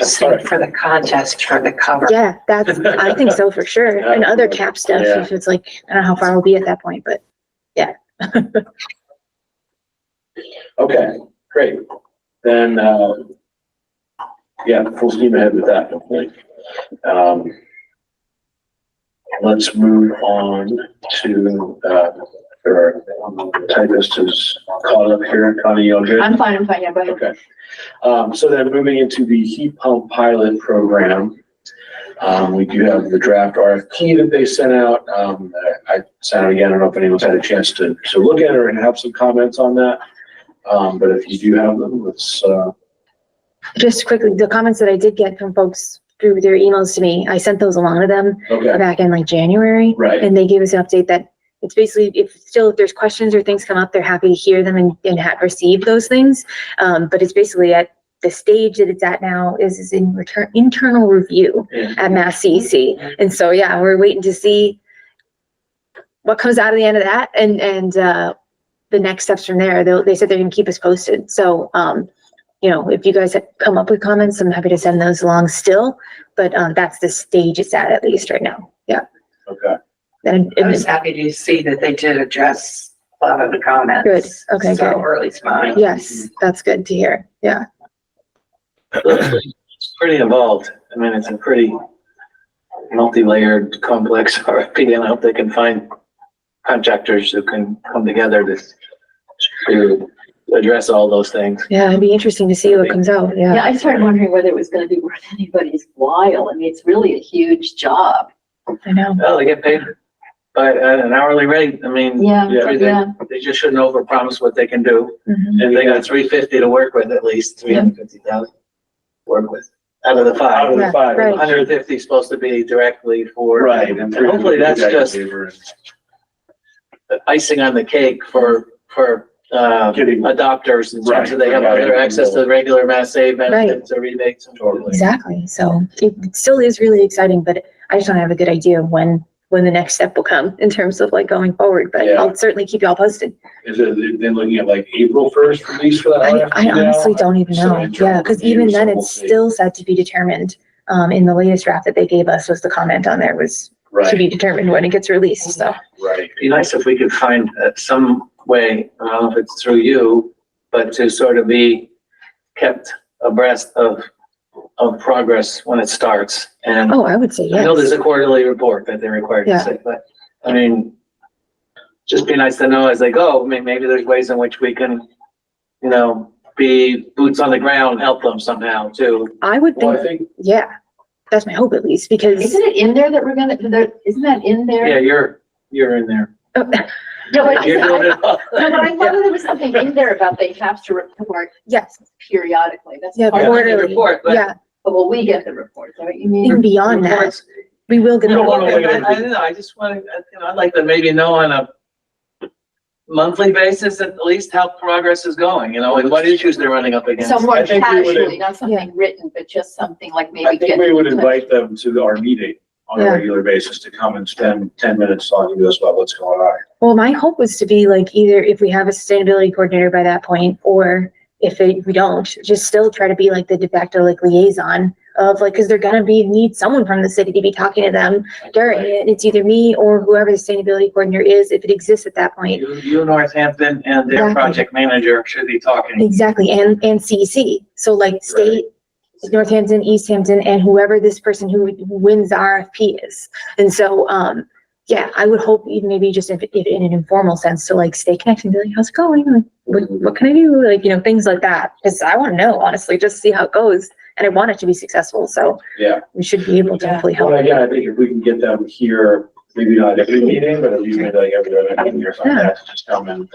Same for the contest for the cover. Yeah, I think so for sure. And other cap stuff, Yeah. if it's like, I don't know how far we'll be at that point, but yeah. Okay, great. Then, full steam ahead with that, hopefully. Let's move on to, our typist is caught up here. Connie, you all good? I'm fine, yeah, go ahead. Okay. So then moving into the heat pump pilot program, we do have the draft RFP that they sent out. I sent it again. I don't know if anyone's had a chance to look at it and have some comments on that. But if you do have them, let's, Just quickly, the comments that I did get from folks through their emails to me, I sent those along to them okay, back in like January. right. And they gave us an update that it's basically, if there's questions or things come up, they're happy to hear them and receive those things. But it's basically at the stage that it's at now is in internal review at Mass CEC. And so, yeah, we're waiting to see what comes out of the end of that and the next steps from there. They said they're gonna keep us posted. So, if you guys come up with comments, I'm happy to send those along still, but that's the stage it's at least right now. Yeah. Okay. And I was happy to see that they did address a lot of the comments. Good. Okay, So, good. or at least mine. Yes, that's good to hear. Yeah. It's pretty involved. I mean, it's a pretty multi-layered, complex RFP, and I hope they can find contractors who can come together to address all those things. Yeah, it'd be interesting to see what comes out. Yeah, Yeah. I started wondering whether it was gonna be worth anybody's while. I mean, it's really a huge job. I know. Well, they get paid by at an hourly rate. I mean, Yeah, Yeah. yeah. they just shouldn't overpromise what they can do. Mhm. And they got 350 to work with, at least 350,000 work with out of the Out five. of the Yeah, five. right. 150 is supposed to be directly for. Right. And hopefully that's just icing on the cake for Getting. adopters in terms of they have Right. other access to regular mass save benefits or rebates. and Totally. Exactly. So it still is really exciting, but I just don't have a good idea of when the next step will come in terms of like going forward, but Yeah. I'll certainly keep y'all posted. Is it then looking at like April 1st release for that? I RFP now? honestly don't even So know. internal Yeah, because review, even so then we'll it's see. still set to be determined. In the latest draft that they gave us was the comment on there was to Right, be determined when it gets released. So right. It'd be nice if we could find some way, I don't know if it's through you, but to sort of be kept abreast of progress when it starts. And I would say I know there's yes. a quarterly report that they're required to Yeah. say, but I mean, just be nice to know as they go. I mean, maybe there's ways in which we can, be boots on the ground, help them somehow too. I would Well, I think, think, yeah, that's my hope at least because Isn't it in there that we're gonna, isn't that in there? Yeah, you're in there. oh, No, but You're doing I it all. no, but I thought there was something in there about they have to report yes, periodically. That's Yeah, part Yeah, of the quarterly. report, but yeah, but will we get the report? Is that what you even mean? beyond that, reports. we will get We don't the wanna I wait until- don't know, I just want to, I'd like to maybe know on a monthly basis at least how progress is going, and what issues they're running up against. So more I think we would- casually, not something written, but just something like I maybe think get. we would invite them to our meeting on a Yeah. regular basis to come and spend 10 minutes talking to us about what's going on. Well, my hope was to be like either if we have a sustainability coordinator by that point, or if we don't, just still try to be like the de facto like liaison of like, because they're gonna need someone from the city to be talking to them during it. It's either me or whoever the sustainability coordinator is, if it exists at that point. You, Northampton, and their Exactly. project manager should be talking. Exactly, and CEC. So like state, Northampton, Easthampton, and whoever this person who wins the RFP is. And so, yeah, I would hope even maybe just if in an informal sense to like stay connected and be like, how's it going? Like, what can I do? Like, things like that. Because I want to know, honestly, just see how it goes. And I want it to be successful. So Yeah. we should be able to hopefully help. Well, again, I think if we can get them here, maybe not every meeting, but at least maybe like every other meeting or something, like that, to just come and,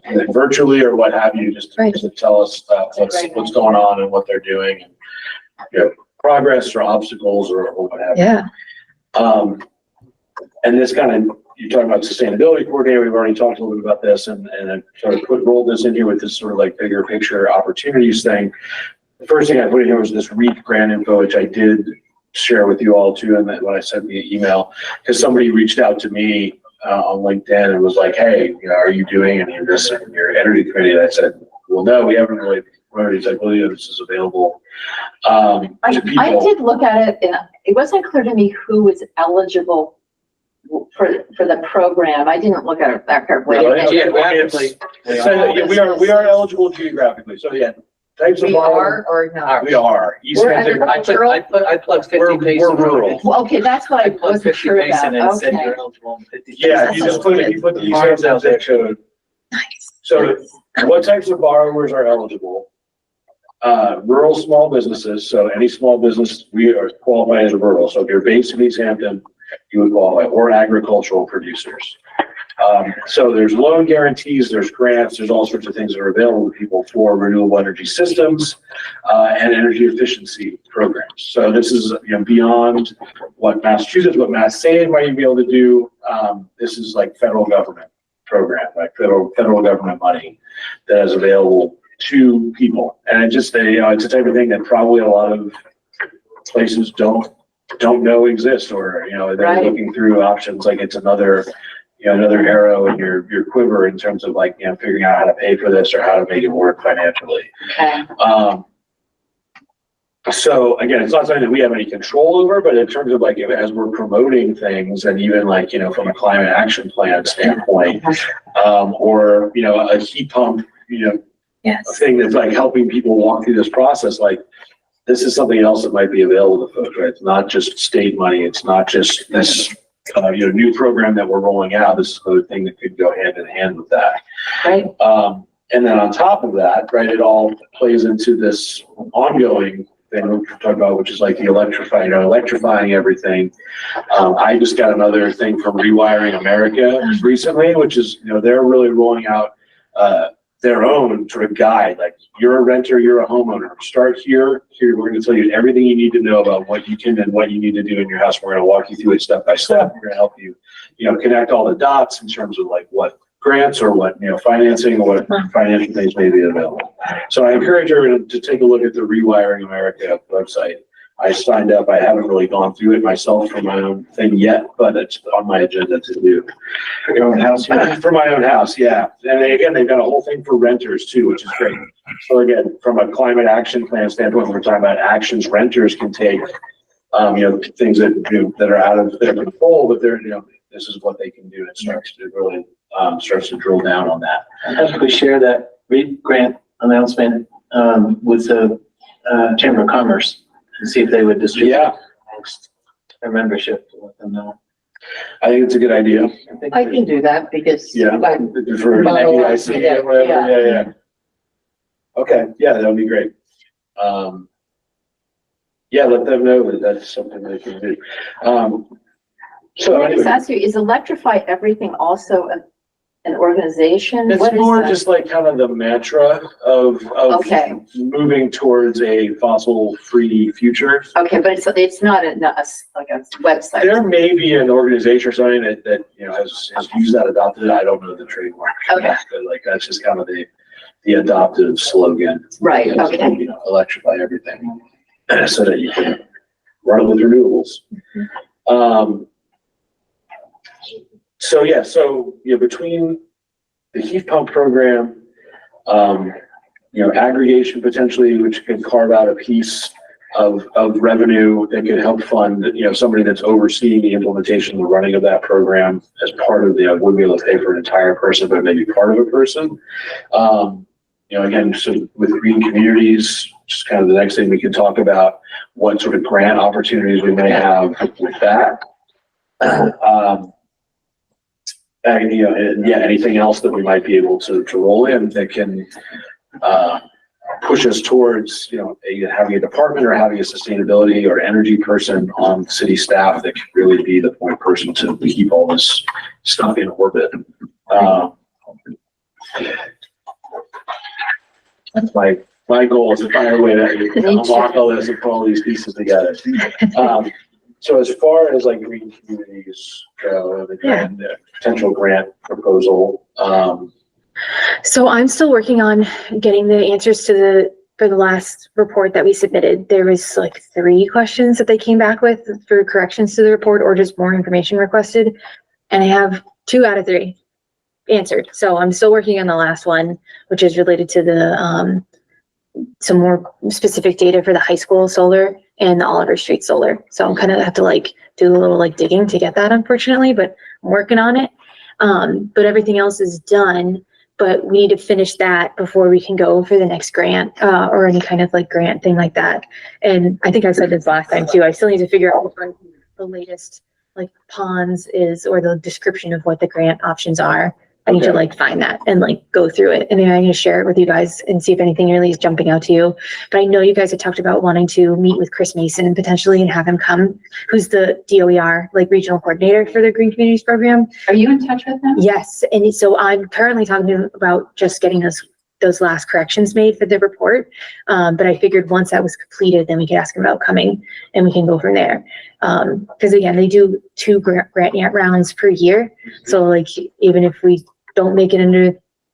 either virtually or what have you, just Right. to tell us what's going on and what they're doing, and, progress or obstacles or what have you. Yeah, And this kind of, you're talking about sustainability coordinator, we've already talked a little bit about this and I sort of rolled this in here with this sort of like bigger picture opportunities thing. The first thing I put in here was this REAP grant info, which I did share with you all too, and then when I sent via email, because somebody reached out to me on LinkedIn and was like, hey, are you doing any of this in your energy committee? And I said, well, no, we haven't really. He's like, well, this is available to I people. did look at it and it wasn't clear to me who was eligible for the program. I didn't look at it that carefully. No, it's- Geographically, yeah, we are eligible geographically, so yeah, types of. We are or not? We are. East We're Hampton- I plugged 50 We're basin. rural. Well, okay, that's what I plugged wasn't 50 sure basin about. and said Okay. you're eligible. 50 Yeah, basin. you just put, if you put the East Farms Hampton out there. code. So what types of borrowers are eligible? Rural small businesses, so any small business, we are qualified as a rural, so if you're based in East Hampton, you would qualify, or agricultural producers. So there's loan guarantees, there's grants, there's all sorts of things that are available to people for renewable energy systems, and energy efficiency programs. So this is, beyond what Massachusetts, what Mass Save might be able to do. This is like federal government program, like federal government money that is available to people. And it just, it's the type of thing that probably a lot of places don't know exist, or, they're Right. looking through options, like it's another arrow in your quiver in terms of like, figuring out how to pay for this or how to make it work financially. Okay. So again, it's not something that we have any control over, but in terms of like, as we're promoting things and even like, from a climate action plan standpoint, or, a heat pump, Yes. thing that's like helping people walk through this process, like this is something else that might be available to folks, right? It's not just state money. It's not just this, new program that we're rolling out. This is another thing that could go hand in hand with that. Right. And then on top of that, right, it all plays into this ongoing thing we're talking about, which is like the electrifying everything. I just got another thing from Rewiring America recently, which is, they're really rolling out their own sort of guide. Like, you're a renter, you're a homeowner. Start here. We're going to tell you everything you need to know about what you can and what you need to do in your house. We're going to walk you through it step by step. We're going to help you, connect all the dots in terms of like what grants or what, financing or what financial things may be available. So I encourage everyone to take a look at the Rewiring America website. I signed up. I haven't really gone through it myself for my own thing yet, but it's on my agenda to do. For your own house? For my own house, yeah. And again, they've got a whole thing for renters too, which is great. So again, from a climate action plan standpoint, we're talking about actions renters can take, things that, that are out of their control, but they're, this is what they can do. It starts to really, starts to drill down on that. I think we share that grant announcement, with the, Chamber of Commerce and see if they would distribute amongst their membership to let them know. I think it's a good idea. I can do that because. Yeah. For NEIC or whatever, yeah. Okay, yeah, that would be great. Yeah, let them know that that's something they can do. So Can I just anyway, ask you, is Electrify Everything also an organization? it's What is more that? just like kind of the mantra of Okay. moving towards a fossil-free future. Okay, but it's not like a website. There may be an organization or something that has used that, adopted it. I don't know the trademark. Okay. But like, that's just kind of the adopted slogan. Right, Is, okay. electrify everything so that you can run with renewables. So between the heat pump program, aggregation potentially, which can carve out a piece of revenue that could help fund, somebody that's overseeing the implementation and the running of that program as part of wouldn't be able to pay for an entire person, but maybe part of a person. Again, so with green communities, just kind of the next thing we can talk about, what sort of grant opportunities we may have with that. Anything else that we might be able to roll in that can push us towards, having a department or having a sustainability or energy person on city staff that can really be the point person to keep all this stuff in orbit. That's my goal, is to find a way to unlock all this and put all these pieces together. So as far as like green communities go, and the potential grant proposal, So I'm still working on getting the answers for the last report that we submitted. There was like 3 questions that they came back with for corrections to the report or just more information requested. And I have 2 out of 3 answered. So I'm still working on the last one, which is related to the, some more specific data for the high school solar and the Oliver Street solar. So I'm kind of have to like do a little like digging to get that, unfortunately, but I'm working on it. But everything else is done, but we need to finish that before we can go for the next grant, or any kind of like grant thing like that. And I think I said this last time too, I still need to figure out what the latest like ponds is, or the description of what the grant options are. I need to like find that and like go through it. And then I'm going to share it with you guys and see if anything really is jumping out to you. But I know you guys have talked about wanting to meet with Chris Mason potentially and have him come, who's the DOER, like regional coordinator for the Green Communities Program. Are you in touch with them? Yes. And so I'm currently talking to him about just getting those last corrections made for the report. But I figured once that was completed, then we could ask him about coming and we can go from there. Because again, they do 2 grant rounds per year. So like, even if we don't make it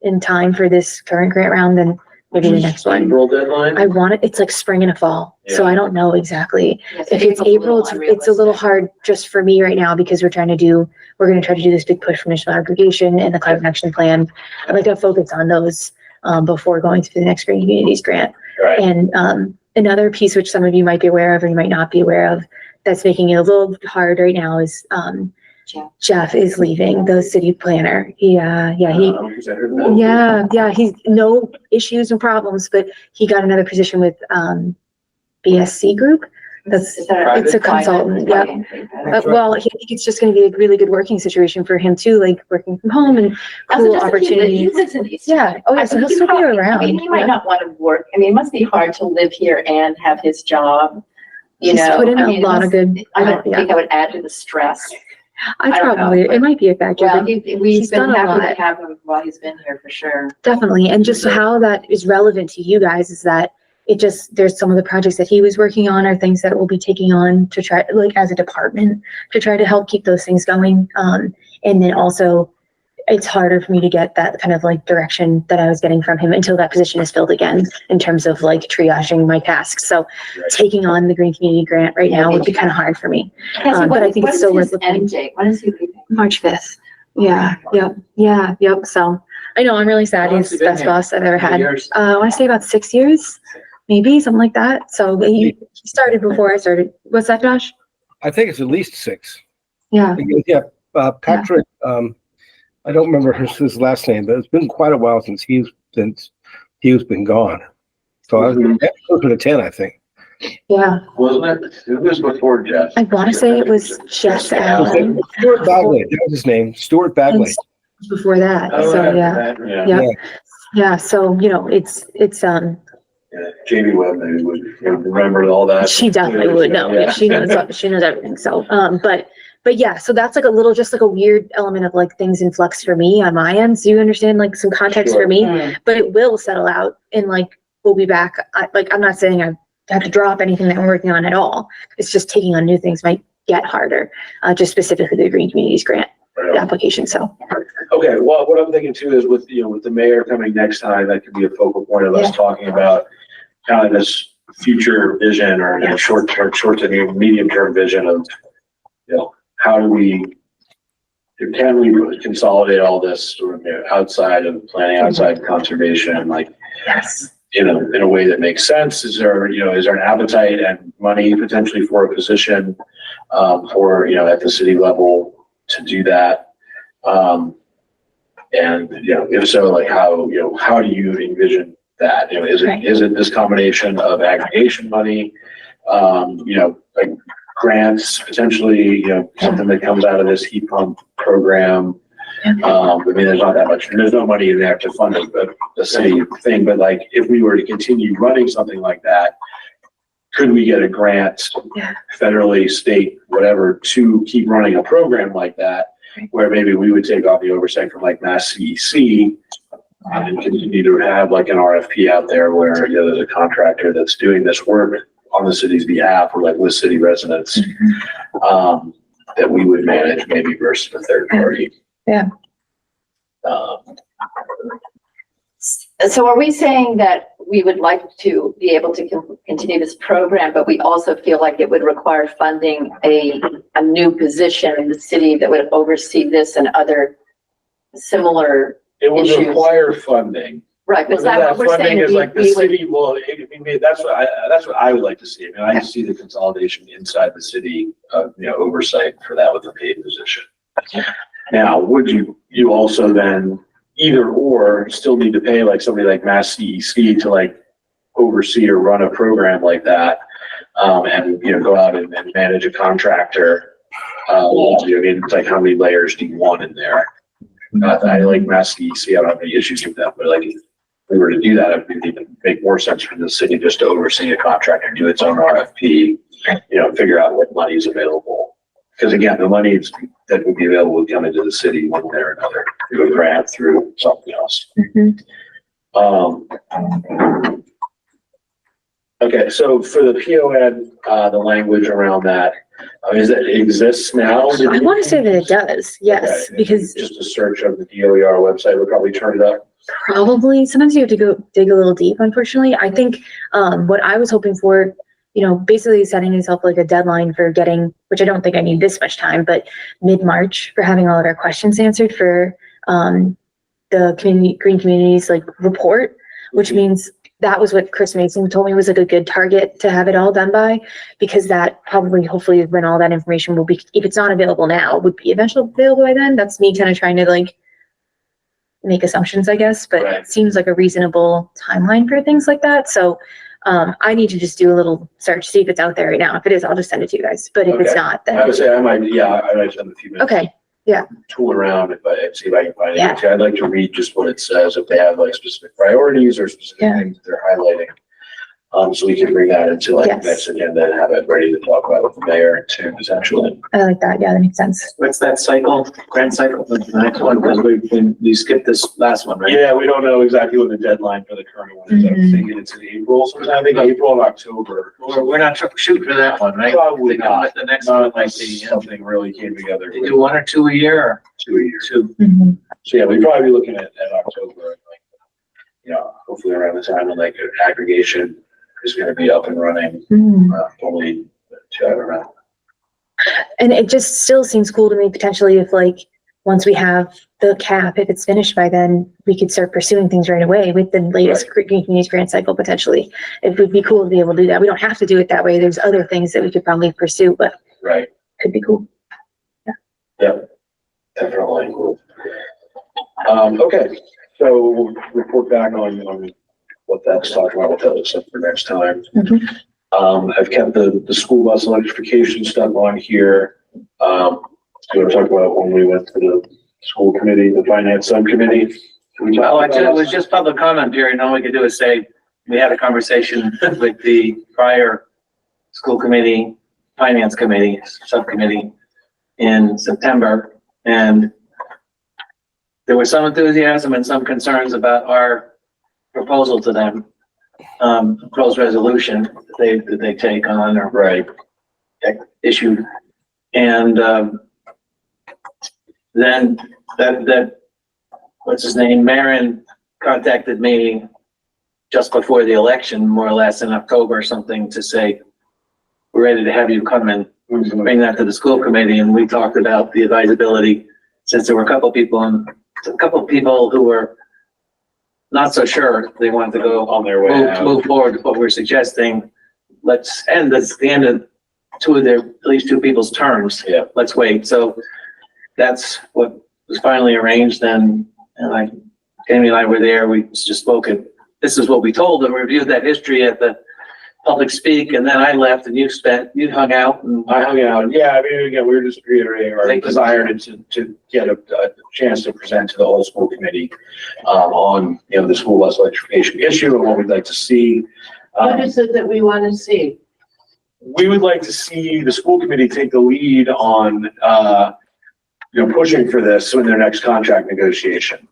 in time for this current grant round, then maybe the next one. April deadline? I want it, it's like spring and a fall. So I don't know exactly. Yes, If it's April, it's a little unrealistic. hard just for me right now because we're going to try to do this big push for municipal aggregation and the climate action plan. I'd like to focus on those before going to the next Green Communities grant. Right. And another piece which some of you might be aware of or you might not be aware of that's making it a little hard right now is Jeff is leaving, the city planner. He's no issues and problems, but he got another position with BSC Group. It's a consultant. Yeah. Well, I think it's just going to be a really good working situation for him too, like working from home and cool opportunities. Yeah. Oh yeah. So he'll still be around. I mean, he might not want to work. I mean, it must be hard to live here and have his job. He's put in a lot of good. I don't think I would add to the stress. It might be a factor. Well, but we've been done a happy lot. to have him while he's been here for sure. Definitely. And just how that is relevant to you guys is that there's some of the projects that he was working on are things that we'll be taking on to try, like as a department, to try to help keep those things going. And then also it's harder for me to get that kind of like direction that I was getting from him until that position is filled again in terms of like triaging my tasks. So taking on the Green Community Grant right now would be kind of hard for me. But I think it's still worth looking. When is he leaving? March 5th. Yeah. Yep. So I know I'm really sad. He's the best boss I've ever had. I want to say about 6 years, maybe something like that. So he started before I started. What's that, Josh? I think it's at least 6. Yeah. Yeah. Patrick, I don't remember his last name, but it's been quite a while since he's been gone. So I was closer to 10, I think. Yeah. Wasn't it? It was before Jeff. I want to say it was Jeff Allen. Stuart Bagley, that was his name. Stuart Bagley. Before that. So yeah. So Jamie Webb maybe would remember all that. She definitely would know. Yeah. She knows everything. So but yeah, so that's like just like a weird element of like things in flux for me on my end. So you understand like some context for me, but it will settle out and like we'll be back. I'm not saying I have to drop anything that we're working on at all. It's just taking on new things might get harder, just specifically the Green Communities Grant application. So okay, well, what I'm thinking too is with the mayor coming next time, that could be a focal point of us talking about kind of this future vision or short to medium term vision of how can we consolidate all this sort of outside of planning, outside conservation, like in a way that makes sense. Is there an appetite and money potentially for a position at the city level to do that? And if so, like how do you envision that? Is it this combination of aggregation money, like grants, potentially, something that comes out of this heat pump program? I mean, there's no money in there to fund a city thing, but like if we were to continue running something like that, could we get a grant federally, state, whatever, to keep running a program like that, where maybe we would take on the oversight from like Mass CEC and continue to have like an RFP out there where there's a contractor that's doing this work on the city's behalf or like with city residents that we would manage maybe versus a third party. Yeah. So are we saying that we would like to be able to continue this program, but we also feel like it would require funding a new position in the city that would oversee this and other similar It would issues? Require funding. Right, but that we're funding saying is like the city will. That's what I would like to see. I mean, I see the consolidation inside the city, oversight for that with a paid position. Now, would you also then either or still need to pay like somebody like Mass CEC to like oversee or run a program like that, and go out and manage a contractor? It's like how many layers do you want in there? Not that I like Mass CEC, I don't have any issues with that, but like if we were to do that, it would even make more sense for the city just to oversee a contractor, do its own RFP, figure out what money is available. Because again, the money that would be available would come into the city one way or another, through a grant, through something else. Okay, so for the PON, the language around that, is that it exists now? I want to say that it does, yes, because just a search of the DOER website would probably turn it up. Probably. Sometimes you have to go dig a little deep, unfortunately. I think what I was hoping for, basically setting myself like a deadline for getting, which I don't think I need this much time, but mid-March for having all of our questions answered for the green communities like report, which means that was what Chris Mason told me was like a good target to have it all done by, because that probably, hopefully, when all that information will be, if it's not available now, would be eventually available by then. That's me kind of trying to like make assumptions, I guess, but Right. it seems like a reasonable timeline for things like that. So I need to just do a little search, see if it's out there right now. If it is, I'll just send it to you guys. But if it's Okay. not, I then would say I might spend a few minutes. okay. Tool around see if I can find Yeah. it. I'd like to read just what it says, if they have like specific priorities or specific Yeah. things that they're highlighting. So we can bring that into like Yes. next agenda and have it ready to talk about with the mayor too, potentially. I like that. Yeah, that makes sense. What's that cycle, grand cycle, the next one, because we skipped this last one, right? Yeah, we don't know exactly what the deadline for the current one is. I'm Mhm. thinking it's in April, sometime, I think April and October. We're not shooting for that one, right? Probably not. The next Not one might unless be, something really came together. they do 1 or 2 a year or 2 a year. 2? Mhm. So yeah, we'd probably be looking at October, like, hopefully around the time when like aggregation is gonna be up and running, Mhm. fully, I don't know. And it just still seems cool to me potentially if like, once we have the cap, if it's finished by then, we could start pursuing things right away with the latest Green Communities grant cycle potentially. It would be cool to be able to do that. We don't have to do it that way. There's other things that we could probably pursue, but Right, could be cool. definitely. Okay, so we'll report back on what that's talking about, what that looks like for next time. Mhm. I've kept the school bus electrification stuff on here. We were talking about when we went to the school committee, the finance subcommittee. Well, it was just public comment period. All we could do is say, we had a conversation with the prior school committee, finance committee, subcommittee in September. And there was some enthusiasm and some concerns about our proposal to them, proposed resolution that they take on or Right, issue. And, then that, what's his name, Marin contacted me just before the election, more or less in October or something, to say, we're ready to have you come and bring that to the school committee. And we talked about the advisability, since there were a couple of people who were not so sure they wanted to go on their way out. move forward with what we're suggesting. Let's end this, the end of at least two people's terms. Yeah. Let's wait. So that's what was finally arranged, and Amy and I were there. We just spoke, and this is what we told them. We reviewed that history at the public speak, and then I left, and you hung out. And I hung out. Yeah, I mean, again, we were just reiterating our desire to get a chance to present to the whole school committee on, the school bus electrification issue and what we'd like to see. What is it that we want to see? We would like to see the school committee take the lead on, pushing for this in their next contract negotiation.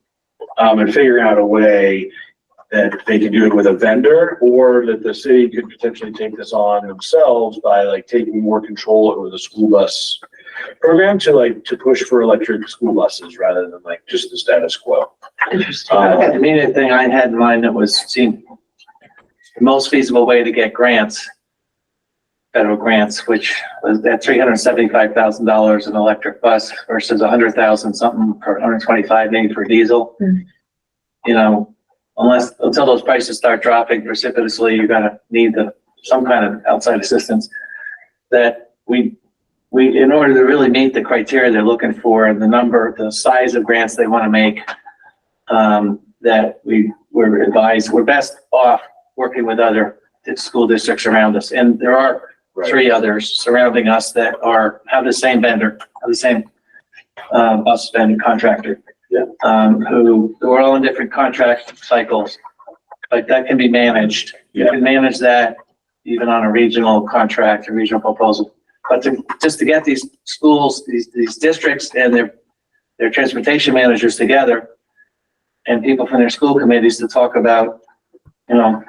And figuring out a way that they can do it with a vendor, or that the city could potentially take this on themselves by like taking more control over the school bus program to push for electric school buses rather than like just the status quo. interesting. The immediate thing I had in mind that seemed the most feasible way to get grants, federal grants, which was at $375,000 an electric bus versus $100,000 something, or 125 maybe for diesel. Mm. Until those prices start dropping precipitously, you're gonna need some kind of outside assistance. That we in order to really meet the criteria they're looking for and the size of grants they want to make, that we're advised we're best off working with other school districts around us, and there are three others surrounding us that have the same vendor, have the same bus vendor contractor. Yeah. Who are all in different contract cycles, but that can be managed. You can manage that even on a regional contract, a regional proposal. But to get these schools, these districts and their transportation managers together and people from their school committees to talk about, can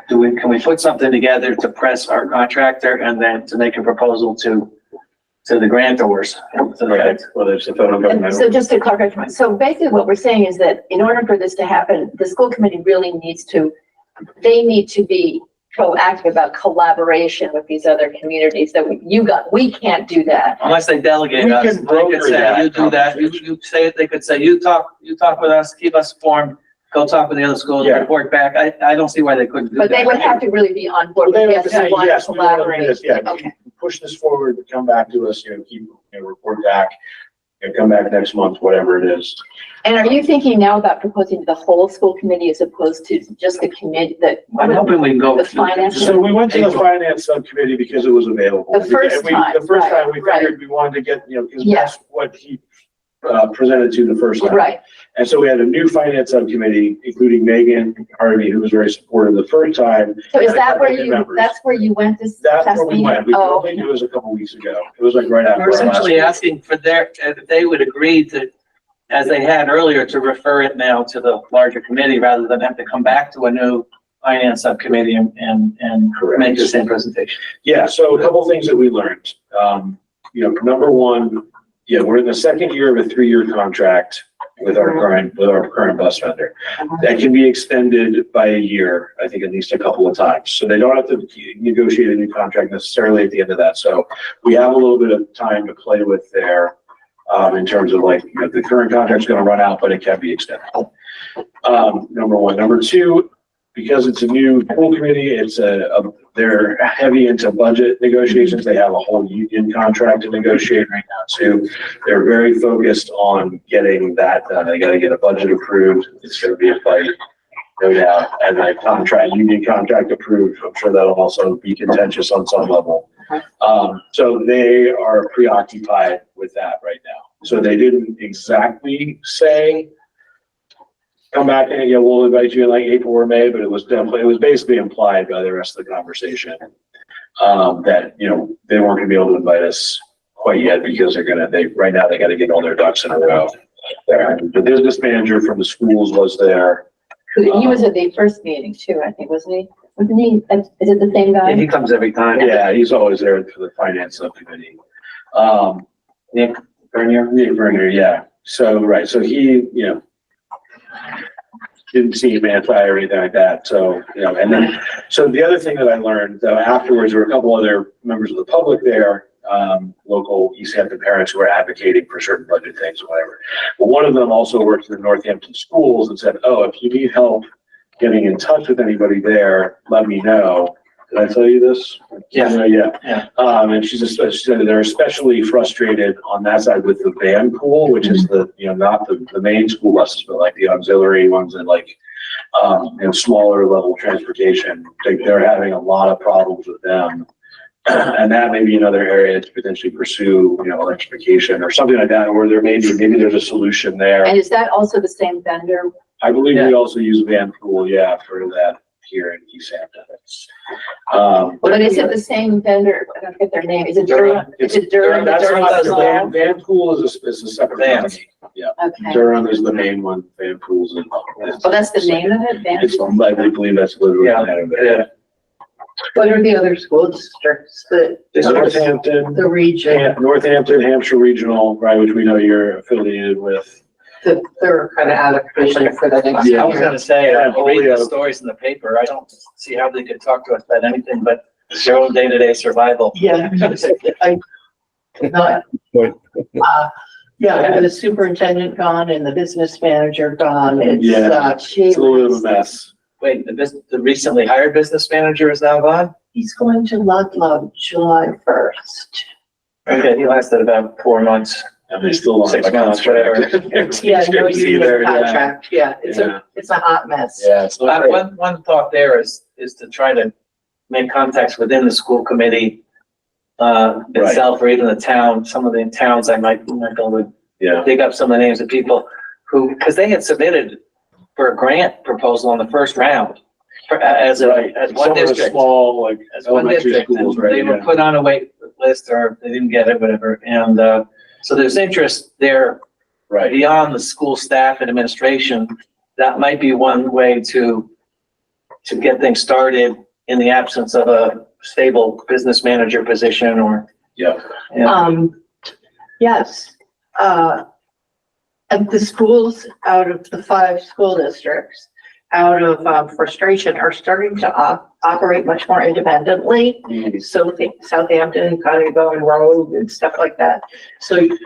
we put something together to press our contractor and then to make a proposal to the grantors. Right. Whether it's the federal government. So just to clarify, so basically what we're saying is that in order for this to happen, the school committee really needs to be proactive about collaboration with these other communities that we can't do that. Unless they delegate We us, can they could broker say, that you do that, you say it, they could say, you talk with us, keep us informed, go talk with the other schools, Yeah. report back. I don't see why they couldn't do that. But they would have to really be on board. They with have to this and say, want yes, we want to do collaborate. this, yeah, Okay. push this forward, come back to us, keep, report back, come back next month, whatever it is. And are you thinking now about proposing to the whole school committee as opposed to just the committee, I'm hoping we can go. The finance. So we went to the finance subcommittee because it was available. The first time, The first time we right, figured we wanted to get, because Yeah. that's what he presented to the first time. right? And so we had a new finance subcommittee, including Megan Harvey, who was very supportive the first time. So is and a that couple where of you, members. that's where you went this That's past where we meeting? went. We Oh, think it was a couple weeks ago. It was like right after. We're our last essentially meeting. asking for if they would agree to, as they had earlier, to refer it now to the larger committee rather than have to come back to a new finance subcommittee and Correct. make the same presentation. Yeah, so a couple things that we learned. Number one, we're in the second year of a 3-year contract with our current bus vendor. That can be extended by a year, I think at least a couple of times. So they don't have to negotiate a new contract necessarily at the end of that. So we have a little bit of time to play with there, in terms of the current contract's gonna run out, but it can be extended. Number one. Number two, because it's a new school committee, they're heavy into budget negotiations. They have a whole union contract to negotiate right now too. They're very focused on getting that done. They gotta get a budget approved. It's gonna be a fight, no doubt. And a union contract approved. I'm sure that'll also be contentious on some level. So they are preoccupied with that right now. So they didn't exactly say, come back and we'll invite you in April or May, but it was basically implied by the rest of the conversation, that, they weren't gonna be able to invite us quite yet because right now they gotta get all their ducks in a row. The business manager from the schools was there. he was at the first meeting too, I think, wasn't he? Wasn't he? Is it the same guy? Yeah, he comes every time. Yeah, he's always there for the finance subcommittee. Nick Vernier. Yeah. So he, didn't seem anti or anything like that. So, so the other thing that I learned afterwards, there were a couple other members of the public there, local Easthampton parents who were advocating for certain budget things or whatever. But one of them also worked in the Northampton schools and said, oh, if you need help getting in touch with anybody there, let me know. Did I tell you this? Yeah. Yeah. And she said they're especially frustrated on that side with the van pool, which is not the main school buses, but the auxiliary ones and smaller level transportation. They're having a lot of problems with them. And that may be another area to potentially pursue, electrification or something like that, or maybe there's a solution there. And is that also the same vendor? I believe we also use van pool, for that here in Easthampton. But is it the same vendor? I don't get their name. Is it Durham? Is it Durham? That's Durham not does all? Van pool is a separate company. Yeah. Okay. Durham is the main one. Van pool's Well, that's the name of it, Van? I believe that's literally the name of it. What are the other school districts that, Northampton, the region, Northampton, Hampshire Regional, right, which we know you're affiliated with. that they're kind of out of commission for the next Yeah. I was year? gonna say, Yeah, reading the yeah. stories in the paper, I don't see how they could talk to us about anything but their own day-to-day survival. Yeah, not, with the superintendent gone and the business manager gone, Yeah. it's It's a little bit of a mess. Wait, the recently hired business manager is now gone? he's going to Ludlow July 1st. Okay, he lasted about 4 months. And they still don't have 6 a months, contract. whatever. Yeah, It's no good to see union there, yeah. contract, it's a hot mess. Yeah, it's not great. One thought there is to try to make contacts within the school committee itself, or even the town. Some of the towns I might be able to Yeah. dig up some of the names of people who, because they had submitted for a grant proposal on the first round as one Some of the district. small, As one elementary district, schools, and right? they were Yeah. put on a wait list or they didn't get it, whatever. And so there's interest there Right. beyond the school staff and administration. That might be one way to get things started in the absence of a stable business manager position or. Yeah. Yes, and the schools out of the 5 school districts, out of frustration, are starting to operate much more independently. So Southampton kind of going rogue and stuff like that. So you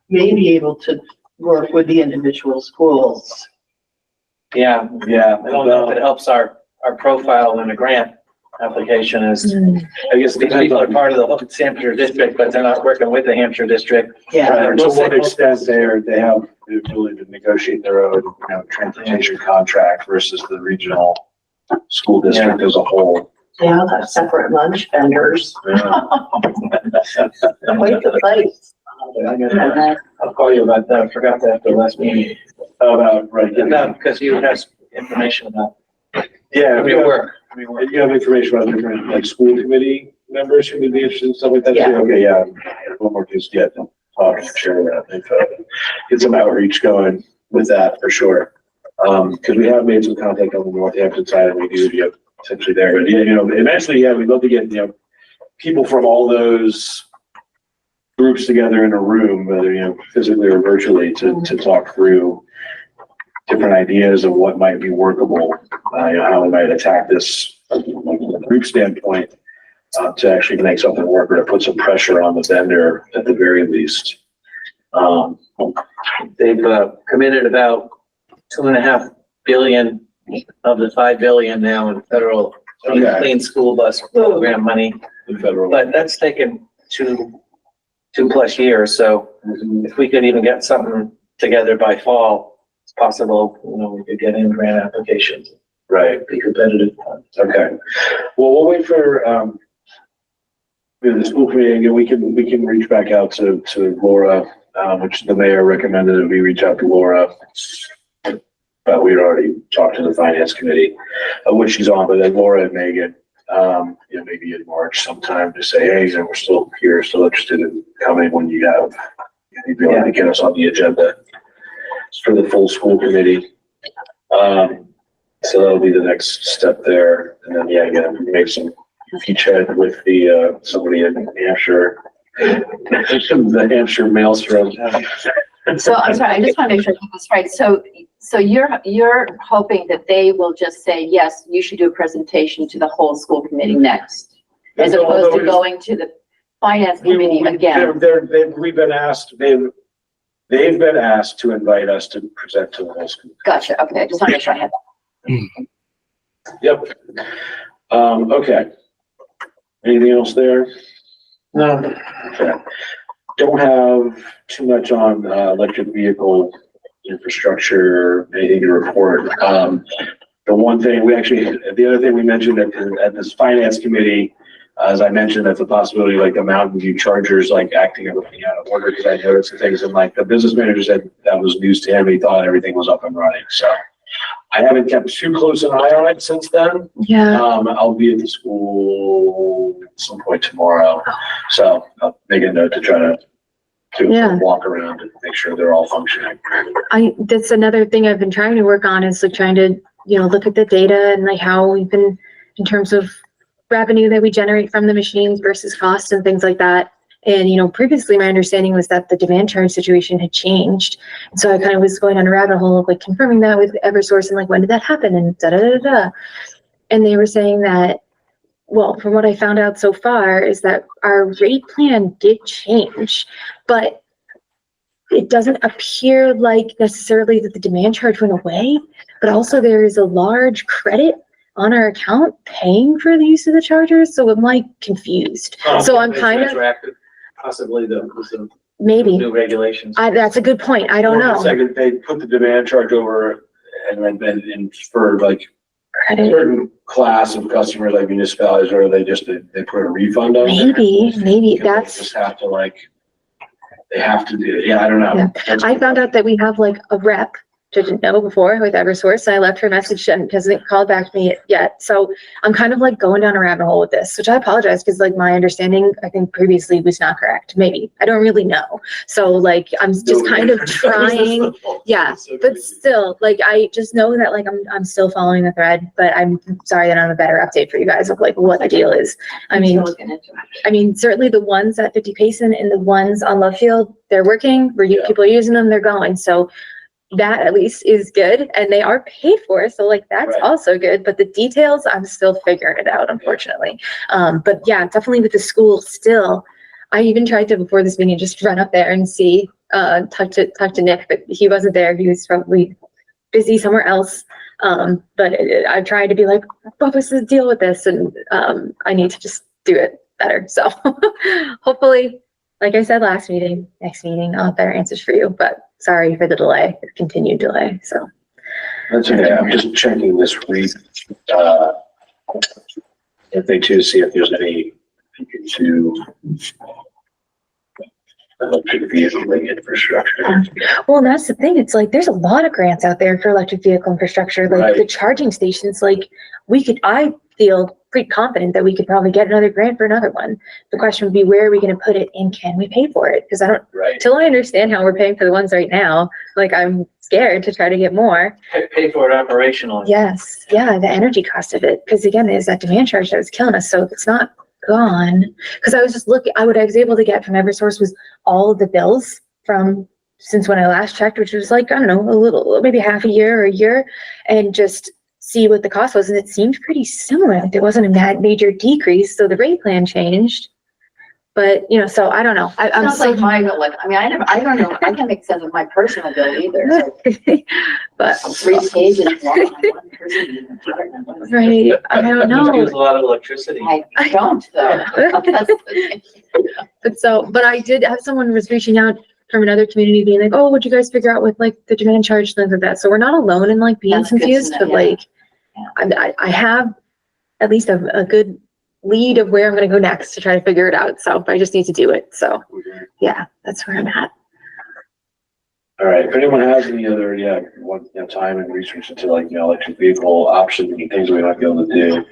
may be able to work with the individual schools Yeah, Yeah. I don't know if it helps our profile in the grant application is, I guess it these depends people are on, part of the Hampshire district, but they're not working with the Hampshire district. to what extent they have the ability to negotiate their own, transportation contract versus the regional school district as a whole. They all have separate lunch vendors. Yeah. Quite the place. I'll call you about that. I forgot that after the last meeting. About, right, No, because you have information about yeah, your work. And you have information on different, like, school committee members who would be interested in stuff like that? too? Yeah. Okay, yeah. One more just get them talk and share that info. Get some outreach going with that for sure. Because we have made some contact on the Northampton side and we do get essentially there. But, eventually, we'd love to get, people from all those groups together in a room, whether, physically or virtually, to talk through different ideas of what might be workable, how we might attack this from a group standpoint, to actually make something work or to put some pressure on the vendor at the very least. They've committed about $2.5 billion of the $5 billion now in federal clean school bus program money, The federal. but that's taken two plus years. So if we could even get something together by fall, it's possible, we could get in grant applications, Right. be competitive. Okay. Well, we'll wait for, the school committee, again, we can reach back out to Laura, which the mayor recommended that we reach out to Laura. But we'd already talked to the finance committee, which she's on, but then Laura and Megan, maybe in March sometime to say, hey, we're still here, still interested in coming when you have, you'd be able to get us on the agenda for the full school committee. So that'll be the next step there. And then, again, make some beachhead with the, somebody in Hampshire, the Hampshire maelstrom. So I'm sorry, I just want to make sure I get this right. So you're hoping that they will just say, yes, you should do a presentation to the whole school committee next, as opposed to going to the finance committee again. We've been asked, they've been asked to invite us to present to the whole school. Gotcha. Okay, I just want to make sure I had that. Yep. Okay. Anything else there? No. Okay. Don't have too much on electric vehicle infrastructure, anything to report. The one thing the other thing we mentioned at this finance committee, as I mentioned, that's a possibility, like the Mountain View chargers, like acting and looking out of order, because I noticed the things, and like the business manager said that was news to him. He thought everything was up and running. So I haven't kept too close an eye on it since then. Yeah. I'll be at the school at some point tomorrow. So I'll make a note to try to walk around and make sure they're all functioning. That's another thing I've been trying to work on, is like trying to, look at the data and like how we've been in terms of revenue that we generate from the machines versus cost and things like that. And, previously my understanding was that the demand charge situation had changed. And so I kind of was going on a rabbit hole of like confirming that with Eversource and like, when did that happen? And da-da-da-da. And they were saying that, well, from what I found out so far is that our rate plan did change, but it doesn't appear like necessarily that the demand charge went away, but also there is a large credit on our account paying for the use of the chargers. So I'm like confused. So I'm kind of possibly the maybe new regulations. That's a good point. I don't know. Second, they put the demand charge over and then inferred like Credit. certain class of customers, like municipalities, or they put a refund on there. Maybe They that's. just have to they have to do it. Yeah, I don't know. Yeah. I found out that we have like a rep, which I didn't know before, with Eversource. I left her a message, she hasn't called back to me yet. So I'm kind of like going down a rabbit hole with this, which I apologize, because like my understanding, I think previously was not correct. Maybe, I don't really know. So like, I'm just kind of trying. Yeah, but still, like, I just know that like, I'm still following the thread, but I'm sorry that I'm a better update for you guys of like what the deal is. I mean, certainly the ones at 50 Payson and the ones on Love Field, they're working, people are using them, they're going. So that at least is good, and they are paid for. So like, that's Right. also good, but the details, I'm still figuring it out, unfortunately. But yeah, definitely with the school still, I even tried to, before this meeting, just run up there and see, talk to Nick, but he wasn't there. He was probably busy somewhere else. But I've tried to be like, what's the deal with this? And, I need to just do it better. So hopefully, like I said, next meeting, I'll have better answers for you, but sorry for the delay, the continued delay, so. That's okay. I'm just checking this week, if they to see if there's any to electric vehicle infrastructure. Well, and that's the thing. It's like, there's a lot of grants out there for electric vehicle infrastructure, like Right. the charging stations, like I feel pretty confident that we could probably get another grant for another one. The question would be, where are we going to put it and can we pay for it? Because Right. till I understand how we're paying for the ones right now, like I'm scared to try to get more. Pay for it operationally. Yes, yeah, the energy cost of it, because again, there's that demand charge that was killing us, so if it's not gone, because I was just looking, what I was able to get from Eversource was all of the bills from since when I last checked, which was like, I don't know, a little, maybe half a year or a year, and just see what the cost was, and it seemed pretty similar. Like there wasn't a major decrease, so the rate plan changed. But, so I don't know. I'm Sounds like my bill, I mean, I don't know, I can't make sense of my personal bill either. but, 3 pages long on one person. right, I don't You know. use a lot of electricity. I don't though. That's the thing. But I did have someone was reaching out from another community being like, oh, would you guys figure out with like the demand charge, things like that. So we're not alone in like being That's good to confused, know, but yeah. like, I have at least a good lead of where I'm going to go next to try to figure it out. So I just need to do it. So yeah, that's where I'm at. All right, if anyone has any other, time and research into like, electric vehicle options and things we might be able to do.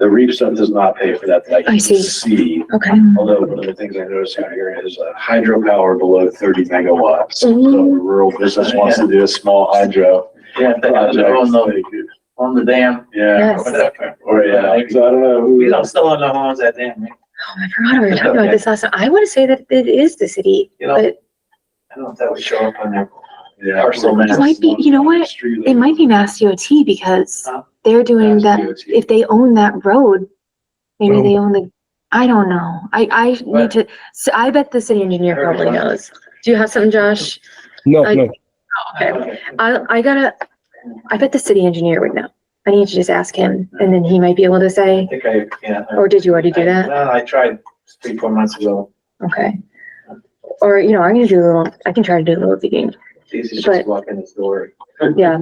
The REAP stuff does not pay for that I can I see. see. Okay. Although one of the things I noticed out here is hydropower below 30 megawatts. So Mhm. if a rural business wants to do a small hydro Yeah, they project. on the dam. Yeah. Yes. Or so I don't know We who. don't still don't know who owns that dam. Right? Oh, I forgot we were talking about this last time. I want to say that it is the city, You know, but I don't know if that would show up on there. Yeah. Parcel map. it might be, you know what? It might be Mass DOT because they're doing that. If they own that road, maybe they own I don't know. I need to, so I bet the city engineer probably knows. Do you have something, Josh? No, Like- no. Okay. I bet the city engineer would know. I need to just ask him and then he might be able to say, I think or did you already do that? No, I tried 3-4 months ago. Okay. Or, I can try to do a little digging. It's easy to But- just walk in this door. Yeah,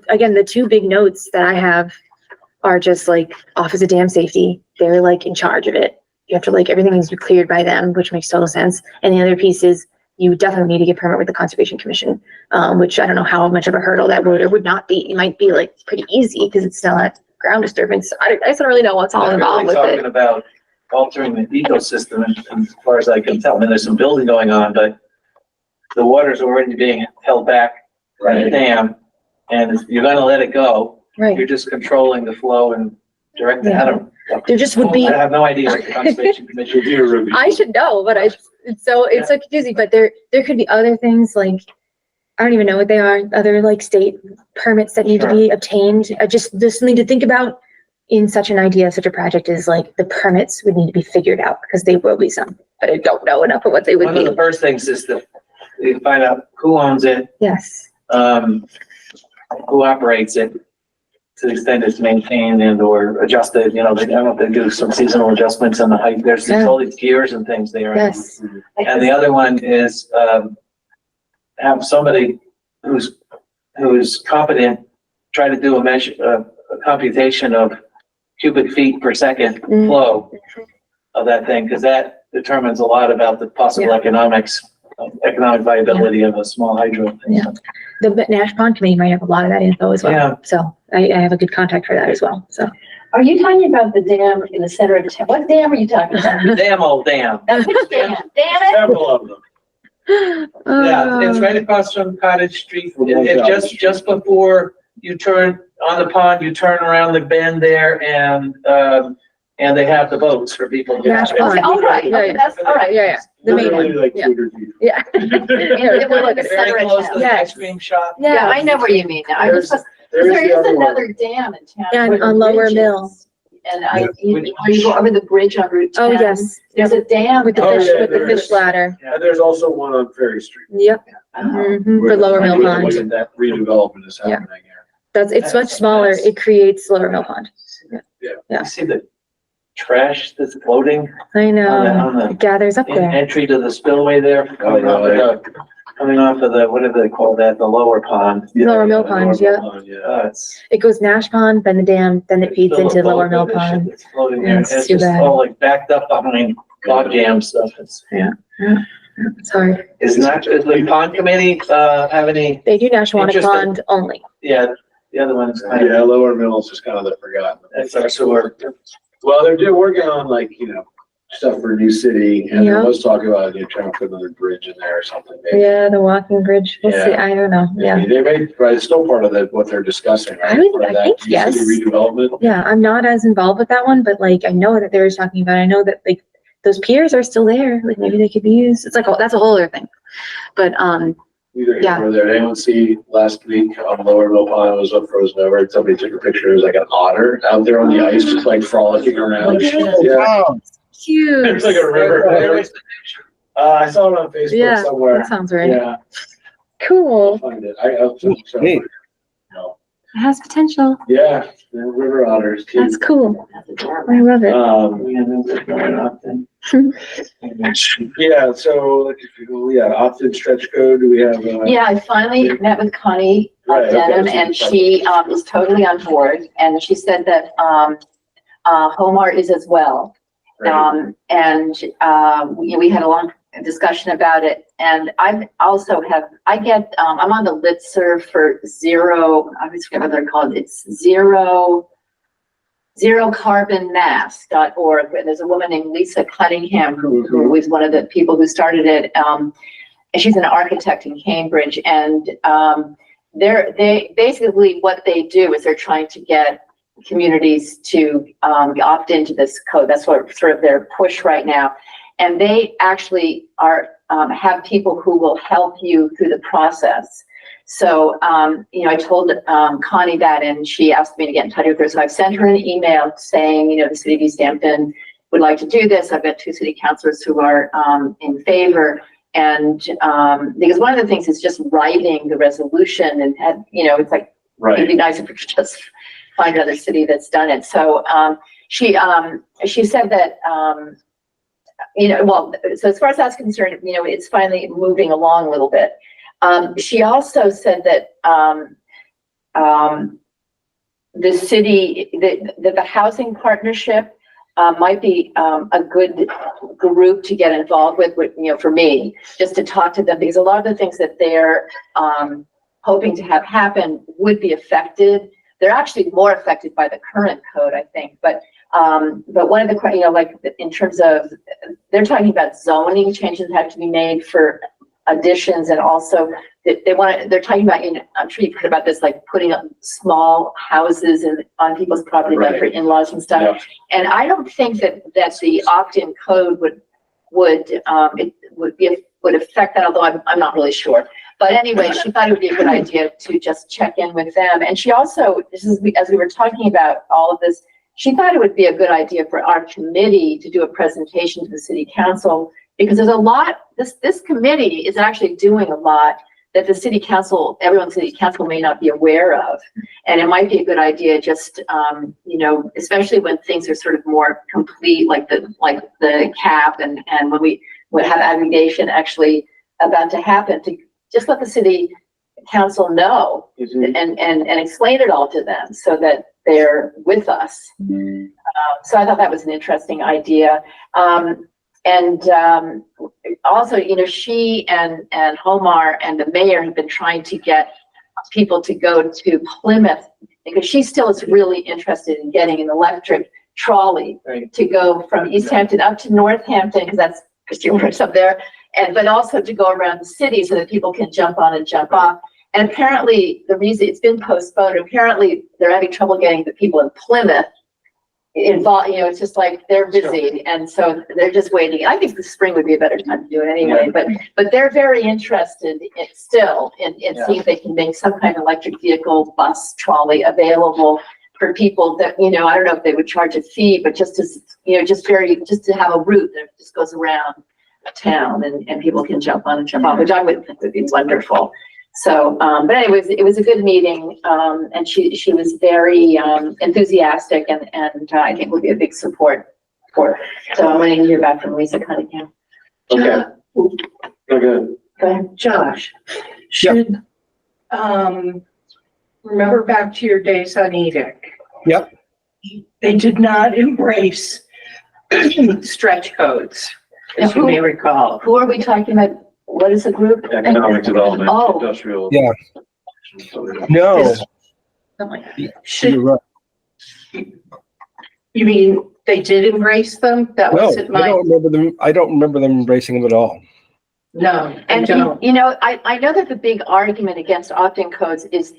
again, the 2 big notes that I have are just like Office of Dam Safety. They're like in charge of it. You have to everything needs to be cleared by them, which makes total sense. And the other piece is you definitely need to get permit with the Conservation Commission, which I don't know how much of a hurdle that would or would not be. It might be pretty easy because it's still not ground disturbance. I just don't really know what's all They're involved really with talking it. about altering the ecosystem and as far as I can tell. I mean, there's some building going on, but the water's already being held back by the dam. And if you're gonna let it go, Right. you're just controlling the flow and directing. I don't. There just would be. I have no idea what the Conservation Commission do. I should know, but it's so confusing, but there could be other things I don't even know what they are, other state permits that need to be obtained. I just need to think about in such an idea of such a project is the permits would need to be figured out because they will be some, but I don't know enough of what they would One of the be. first things is to you find out who owns it, Yes, who operates it, to the extent it's maintained and or adjusted, I don't know if they do some seasonal adjustments on the height. There's all these gears and things there. yes, And the other one is, have somebody who's competent, try to do a measure, a computation of cubic feet per second Mm. flow of that thing, because that determines a lot about the possible economic viability of a small hydro. Yeah. The Nash Pond Committee might have a lot of that info as well. Yeah. So I have a good contact for that as well, so. Are you talking about the dam in the center of the town? What dam are you talking about? The damn old dam. Which dam? Damn it! Several of them. Yeah, it's right across from Cottage Street. It's just before you turn on the pond, you turn around the bend there and they have the boats for people to get Nash out. Pond. All right, okay, that's, all right. Yeah. The main Literally one. like Yeah. 200 feet. Yeah. The one in the Very center of close to town. the Yes. ice cream shop. Yeah, I know where you mean now. I There's- just, There there the is other one. another dam in town. Yeah, where the on Lower bridge Mill. is. And Which- when you go over the bridge on Route 10. Oh, yes. There's a dam. With the Oh, fish, yeah, with the there fish is. ladder. And there's also one on Ferry Street. Yep. Oh. Mhm, for Lower Mill Where Pond. That redevelopment is happening here. it's much smaller. It creates Lower Mill Pond. Yeah. You see the trash that's floating I know. on the It gathers up there. entry to the spillway there? Coming off of the, what do they call that, the lower pond? Lower Mill Pond, yeah. It's. It goes Nash Pond, then the dam, then it feeds into Lower Mill Pond. It's floating there. It's It's too just bad. all like backed up behind log jam stuff. Sorry. Is the pond committee, have any, They do Nashwauk Interesting. Pond only. yeah, the other one's kind of, Yeah, Lower Mill is just kind of the forgotten. that's our sewer. Well, they're working on like, stuff for New City, and Yeah. there was talk about, trying to put another bridge in there or something. Maybe. Yeah, the walking bridge. We'll see. Yeah. I don't know. Yeah. Maybe they may, but it's still part of what they're discussing, right? I would- Part of I that think New City yes. redevelopment. Yeah, I'm not as involved with that one, but like I know that they were talking about. I know that like those piers are still there. Like maybe they could be used. It's like that's a whole other thing. But Either here Yeah. or there. Anyone see last week on Lower Mill Pond, it was up frozen over, and somebody took a picture, it was like an otter out there on the ice, just like frolicking around. Yeah. cute. It's like a river. I saw it on Facebook Yeah, somewhere. that sounds right. Yeah, I'll Cool. find it. I'll show Hey. you. No. It has potential. Yeah, they're river otters too. That's cool. I love it. Yeah, so, Opted stretch code, do we have? Yeah, I finally met with Connie Right, okay, Denham, so and you she is totally on board, and she said that Homar is as well. Right. We had a long discussion about it, and I'm on the listserv for zero, I always forget what they're called, it's zerocarbonmass.org, and there's a woman named Lisa Cunningham who was one of the people who started it. And she's an architect in Cambridge, and they basically what they do is they're trying to get communities to opt into this code. That's what sort of their push right now. And they actually have people who will help you through the process. So, I told Connie that, and she asked me to get in touch with her. So I've sent her an email saying, the city of Easthampton would like to do this. I've got 2 city councilors who are in favor. And because one of the things is just writing the resolution and it's like, it'd be nice if we could just find another city that's done it. So she said that, so as far as that's concerned, it's finally moving along a little bit. She also said that the city, that the housing partnership might be a good group to get involved with, for me, just to talk to them, because a lot of the things that they're hoping to have happen would be affected. They're actually more affected by the current code, I think. But one of the, like in terms of, they're talking about zoning changes that have to be made for additions, and also they're talking about, I'm sure you've heard about this, like putting up small houses on people's property, like for in-laws and stuff. Yeah. And I don't think that the opt-in code would affect that, although I'm not really sure. But anyway, she thought it would be a good idea to just check in with them. And she also, as we were talking about all of this, she thought it would be a good idea for our committee to do a presentation to the city council, because there's a lot, this committee is actually doing a lot that the city council, everyone's city council may not be aware of. And it might be a good idea just, especially when things are sort of more complete, like the cap and when we would have aggregation actually about to happen, to just let the city council know and explain it all to them so that they're with us. So I thought that was an interesting idea. Also, she and Homar and the mayor have been trying to get people to go to Plymouth, because she still is really interested in getting an electric trolley to go from Easthampton up to Northampton, because that's Christine works up there, but also to go around the city so that people can jump on and jump off. And apparently the reason it's been postponed, apparently they're having trouble getting the people in Plymouth involved. It's just like they're busy, and so they're just waiting. I think the spring would be a better time to do it anyway. But they're very interested in seeing if they can make some kind of electric vehicle bus trolley available for people that I don't know if they would charge a fee, but just to just to have a route that just goes around a town and people can jump on and jump off, which I would think would be wonderful. So, but anyways, it was a good meeting, and she was very, enthusiastic and, I think will be a big support for her. So I'm waiting to hear back from Lisa Cunningham. Okay. Okay. Go ahead. Josh, should, remember back to your days on Edict? Yep. They did not embrace stretch codes, as you may recall. Who are we talking about? What is the group? Economic development, Oh. industrial. Yeah. No, Should, you're right. you mean they did embrace them? That No, wasn't I my, don't remember them. I don't remember them embracing them at all. no, I And don't. you know, I know that the big argument against opt-in codes is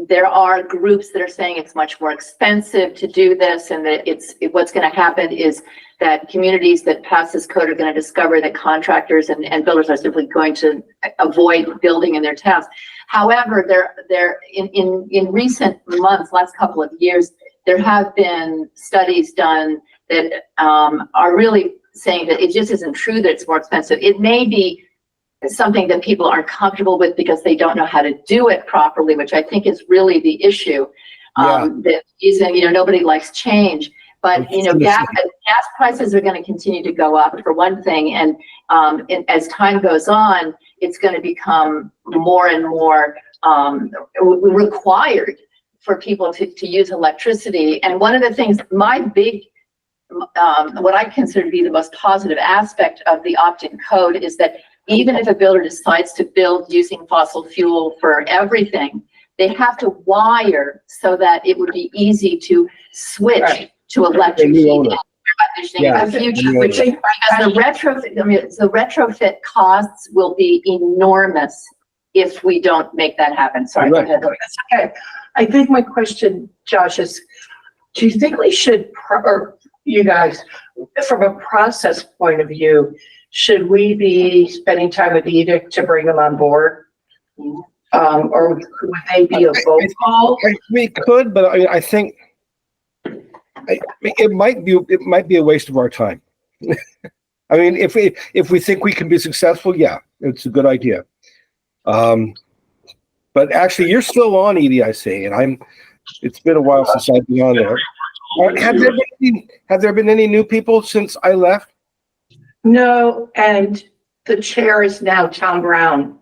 there are groups that are saying it's much more expensive to do this, and that what's going to happen is that communities that pass this code are going to discover that contractors and builders are simply going to avoid building in their towns. However, in recent months, last couple of years, there have been studies done that are really saying that it just isn't true that it's more expensive. It may be something that people aren't comfortable with because they don't know how to do it properly, which I think is really the issue. That isn't, nobody likes change, but gas prices are going to continue to go up for one thing, and as time goes on, it's going to become more and more required for people to use electricity. And one of the things, my big what I consider to be the most positive aspect of the opt-in code is that even if a builder decides to build using fossil fuel for everything, they have to wire so that it would be easy to switch to electric heating in the future, which because the retrofit costs will be enormous if we don't make that happen. Sorry, Right. go ahead. That's okay. I think my question, Josh, is, do you think we should, or you guys, from a process point of view, should we be spending time with Edict to bring them on board? Or would they be a phone call? We could, but I think it might be a waste of our time. I mean, if we think we can be successful, yeah, it's a good idea. But actually, you're still on EDIC, and it's been a while since I've been on there. Have there been any new people since I left? No, and the chair is now Tom Brown.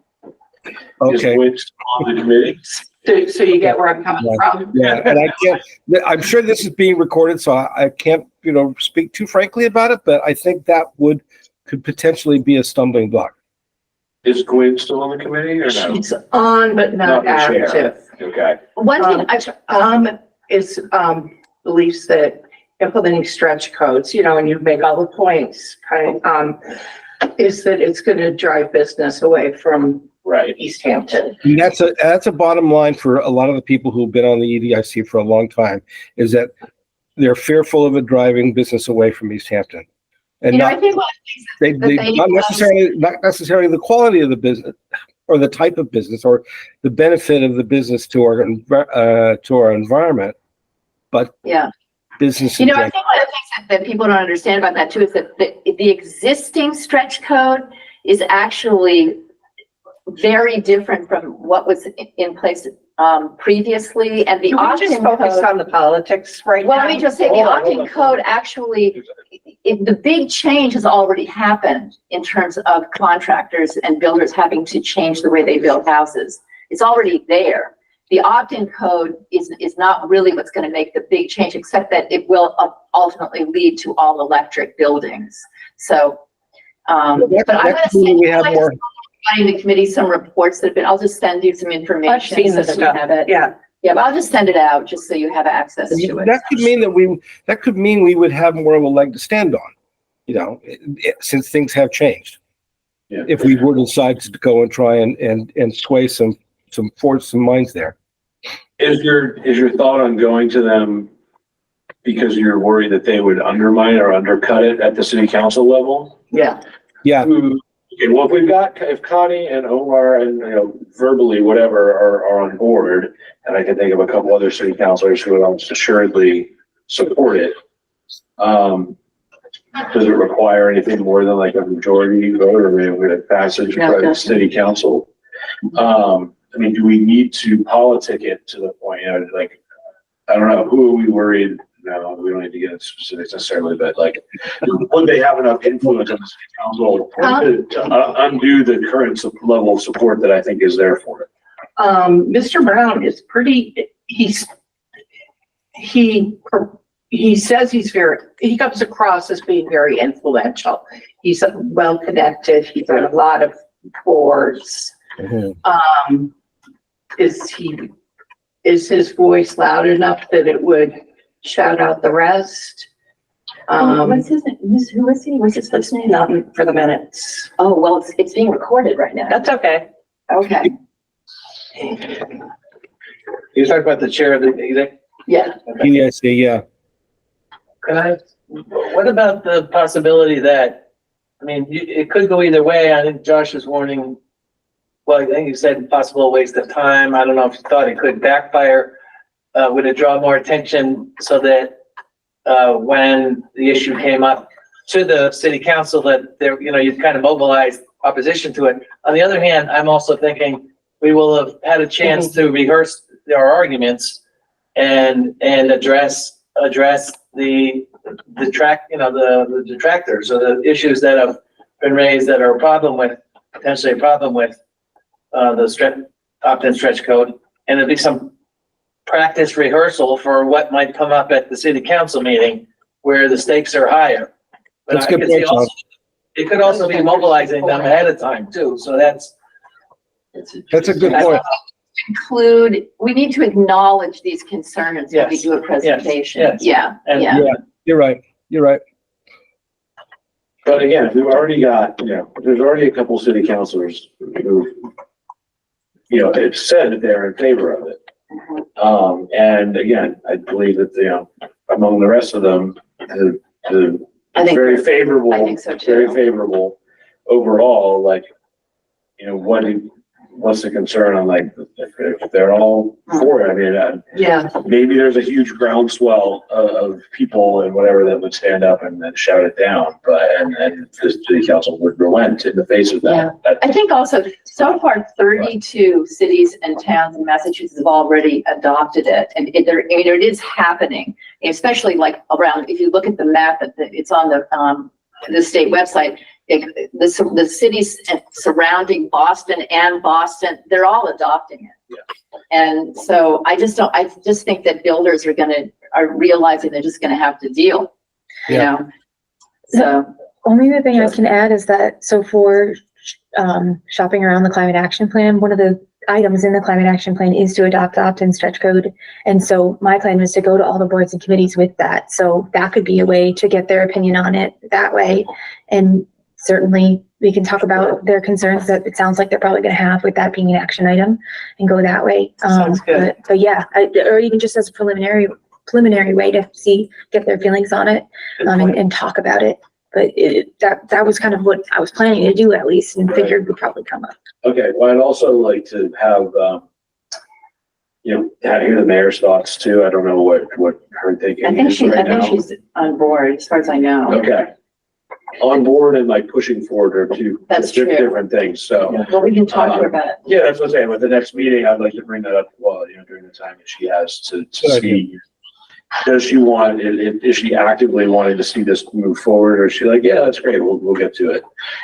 Okay. Is on the committee? So you get where I'm coming from? Yeah, and I'm sure this is being recorded, so I can't, speak too frankly about it, but I think that could potentially be a stumbling block. Is Gwen still on the committee or no? She's on, but not the chair. active. Okay. One thing Believes that implementing stretch codes, and you make all the points, is that it's going to drive business away from Easthampton. And that's a bottom line for a lot of the people who've been on the EDIC for a long time, is that they're fearful of it driving business away from Easthampton. And I think not necessarily the quality of the business or the type of business or the benefit of the business to our environment, but business. I think one of the things that people don't understand about that too is that the existing stretch code is actually very different from what was in place previously, and the Can we just focus on the politics right now? Well, let me just say, the opt-in code actually, the big change has already happened in terms of contractors and builders having to change the way they build houses. It's already there. The opt-in code is not really what's going to make the big change, except that it will ultimately lead to all electric buildings. So, but I'm going to send the committee some reports that have been, I'll just send you some information. I've seen this stuff. Have it. Yeah, but I'll just send it out just so you have access to it. That could mean we would have more of a leg to stand on, since things have changed. Yeah. If we were to decide to go and try and sway some minds there. Is your thought on going to them because you're worried that they would undermine or undercut it at the city council level? Yeah. Okay, well, if Connie and Omar and, verbally, whatever, are on board, and I can think of a couple other city councilors who would almost assuredly support it, does it require anything more than like a majority vote or maybe a passage by the city council? I mean, do we need to politic it to the point, like, I don't know, who are we worried? No, we don't need to get into specifics necessarily, but like, would they have enough influence on the city council to undo the current level of support that I think is there for it? Mr. Brown is he says he comes across as being very influential. He's well connected. He's on a lot of boards. Is his voice loud enough that it would shout out the rest? What's his name? Who is he? What's his first name? Not for the minutes. Oh, well, it's being recorded right now. That's okay. Okay. You talk about the chair of the exec. Yeah. PSC, yeah. What about the possibility that, I mean, it could go either way. I think Josh was warning, well, I think you said possible waste of time. I don't know if you thought it could backfire. Would it draw more attention so that when the issue came up to the city council that there, you'd kind of mobilize opposition to it. On the other hand, I'm also thinking we will have had a chance to rehearse our arguments and address the detractors or the issues that have been raised that are potentially a problem with the opt-in stretch code, and there'd be some practice rehearsal for what might come up at the city council meeting where the stakes are higher. But That's a good point, Tom. it could also be mobilizing them ahead of time too. So that's That's a good point. We need to acknowledge these concerns when we Yes. do a presentation. Yes. Yeah, And- yeah. Yeah, you're right. You're right. But again, we've already got, there's already a couple city councilors who, have said that they're in favor of it. And again, I believe that, among the rest of them, the I think- very favorable, I think so too. very favorable overall, like, what's the concern on like, if they're all for it, I mean, Yeah. maybe there's a huge groundswell of people and whatever that would stand up and then shout it down, and the city council would relent in the face of that. I think also, so far, 32 cities and towns in Massachusetts have already adopted it, and it is happening, especially like around, if you look at the map, it's on the state website, the cities surrounding Boston, they're all adopting it. Yeah. And so I just think that builders are realizing they're just gonna have to deal, so. Only other thing I can add is that, so for shopping around the climate action plan, one of the items in the climate action plan is to adopt the opt-in stretch code. And so my plan was to go to all the boards and committees with that. So that could be a way to get their opinion on it that way. And certainly we can talk about their concerns that it sounds like they're probably going to have with that being an action item and go that way. Sounds good. But yeah, or even just as a preliminary way to get their feelings on it, and talk about it. But that was kind of what I was planning to do, at least, and figured would probably come up. Okay, well, I'd also like to have, hear the mayor's thoughts too. I don't know what her thinking I think is right now. she's on board, as far as I know. Okay. On board and like pushing forward are two That's true. different things, so. Well, we can talk to her about it. Yeah, that's what I'm saying. With the next meeting, I'd like to bring that up, during the time that she has to see. Does she want, is she actively wanting to see this move forward, or is she like, yeah, that's great, we'll get to it?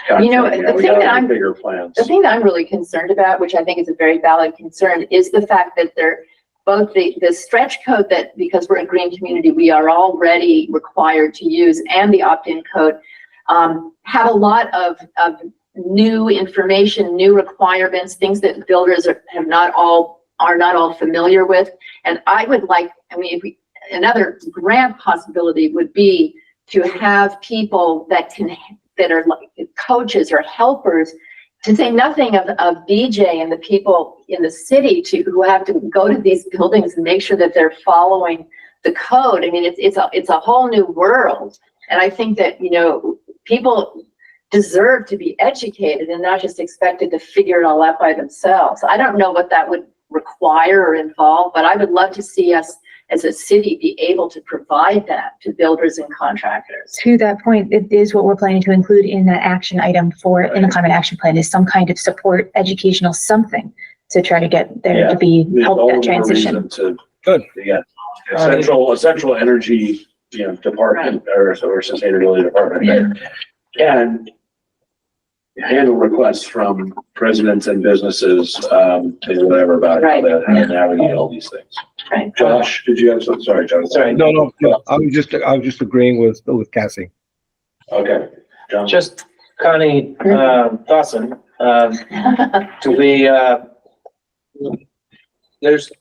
The We thing got other bigger plans. The thing that I'm really concerned about, which I think is a very valid concern, is the fact that both the stretch code that, because we're a green community, we are already required to use, and the opt-in code, have a lot of new information, new requirements, things that builders are not all familiar with. And I would like, another grant possibility would be to have people that are like coaches or helpers, to say nothing of BJ and the people in the city who have to go to these buildings and make sure that they're following the code. I mean, it's a whole new world. And I think that, people deserve to be educated and not just expected to figure it all out by themselves. I don't know what that would require or involve, but I would love to see us as a city, be able to provide that to builders and contractors. To that point, it is what we're planning to include in that action item in the climate action plan is some kind of support, educational something to try to get there to be help All the that more transition. reason to Good. get a central energy, department or sustainability department that can handle requests from residents and businesses, and whatever about how to navigate all these things. Right. Josh, did you have something? Sorry, John. Sorry. No. I was just agreeing with Cassie. Okay. John. Just Connie, Dawson, there's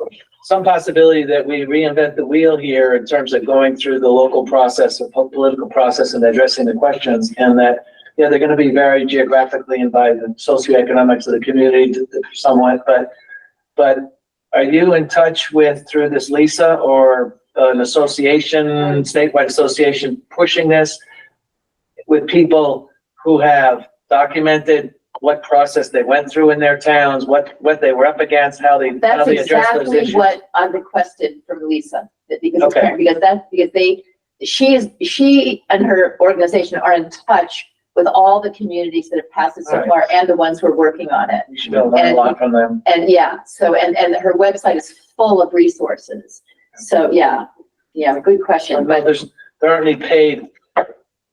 some possibility that we reinvent the wheel here in terms of going through the local process, the political process and addressing the questions, and that, they're going to be varied geographically and by the socioeconomics of the community somewhat, but are you in touch with, through this LISA or an association, statewide association pushing this with people who have documented what process they went through in their towns, what they were up against, how they That's addressed those exactly issues? what I requested from Lisa, she and her organization are in touch with all the communities that have passed it so far and the ones who are working on it. You should be able to learn a lot from them. And and her website is full of resources. So good question. But there aren't any paid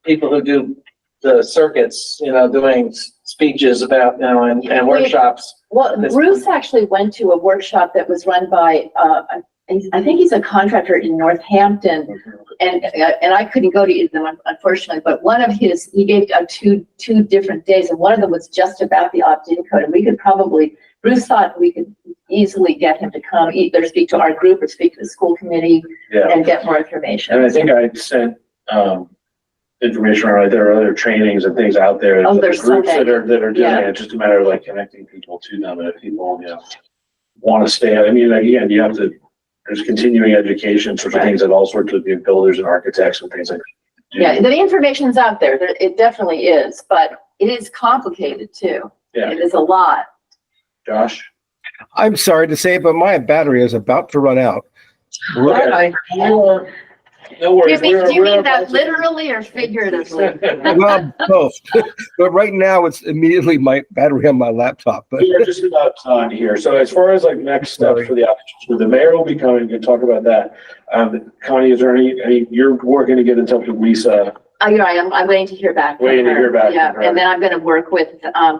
people who do the circuits, doing speeches about, and workshops. Well, Bruce actually went to a workshop that was run by, I think he's a contractor in Northampton, and I couldn't go to either of them, unfortunately, but one of his, he gave two different days, and one of them was just about the opt-in code, and we could probably, Bruce thought we could easily get him to come, either speak to our group or speak to the school committee and get more information. And I think I sent, information around, there are other trainings and things out there. There's groups that are doing Yeah. it. It's just a matter of like connecting people to them, and if people, want to stay. I mean, again, you have to, there's continuing education, sorts of things that all sorts of builders and architects and things like that. Yeah, the information's out there. It definitely is, but it is complicated too. Yeah. It is a lot. Josh? I'm sorry to say, but my battery is about to run out. Okay. No worries. Do you mean that literally or figuratively? Well, both. But right now, it's immediately my battery on my laptop. But We're just about time here. So as far as like next steps for the application, the mayor will be coming. We can talk about that. Connie, is there any, you're working to get in touch with Lisa? You're right. I'm waiting to hear back. Waiting to hear back. Yeah, and then I'm going to work with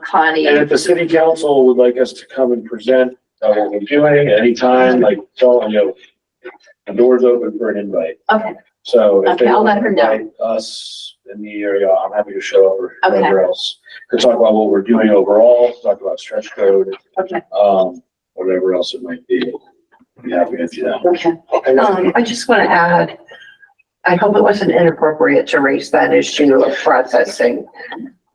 Connie. And if the city council would like us to come and present what we're doing at any time, like tell them, the door's open for an invite. Okay. So if they I'll let want to her know. invite us in the area, I'm happy to show up or Okay. whoever else. To talk about what we're doing overall, talk about stretch code, Okay. whatever else it might be. Be happy to do that. Okay. I just want to add, I hope it wasn't inappropriate to raise that issue of processing.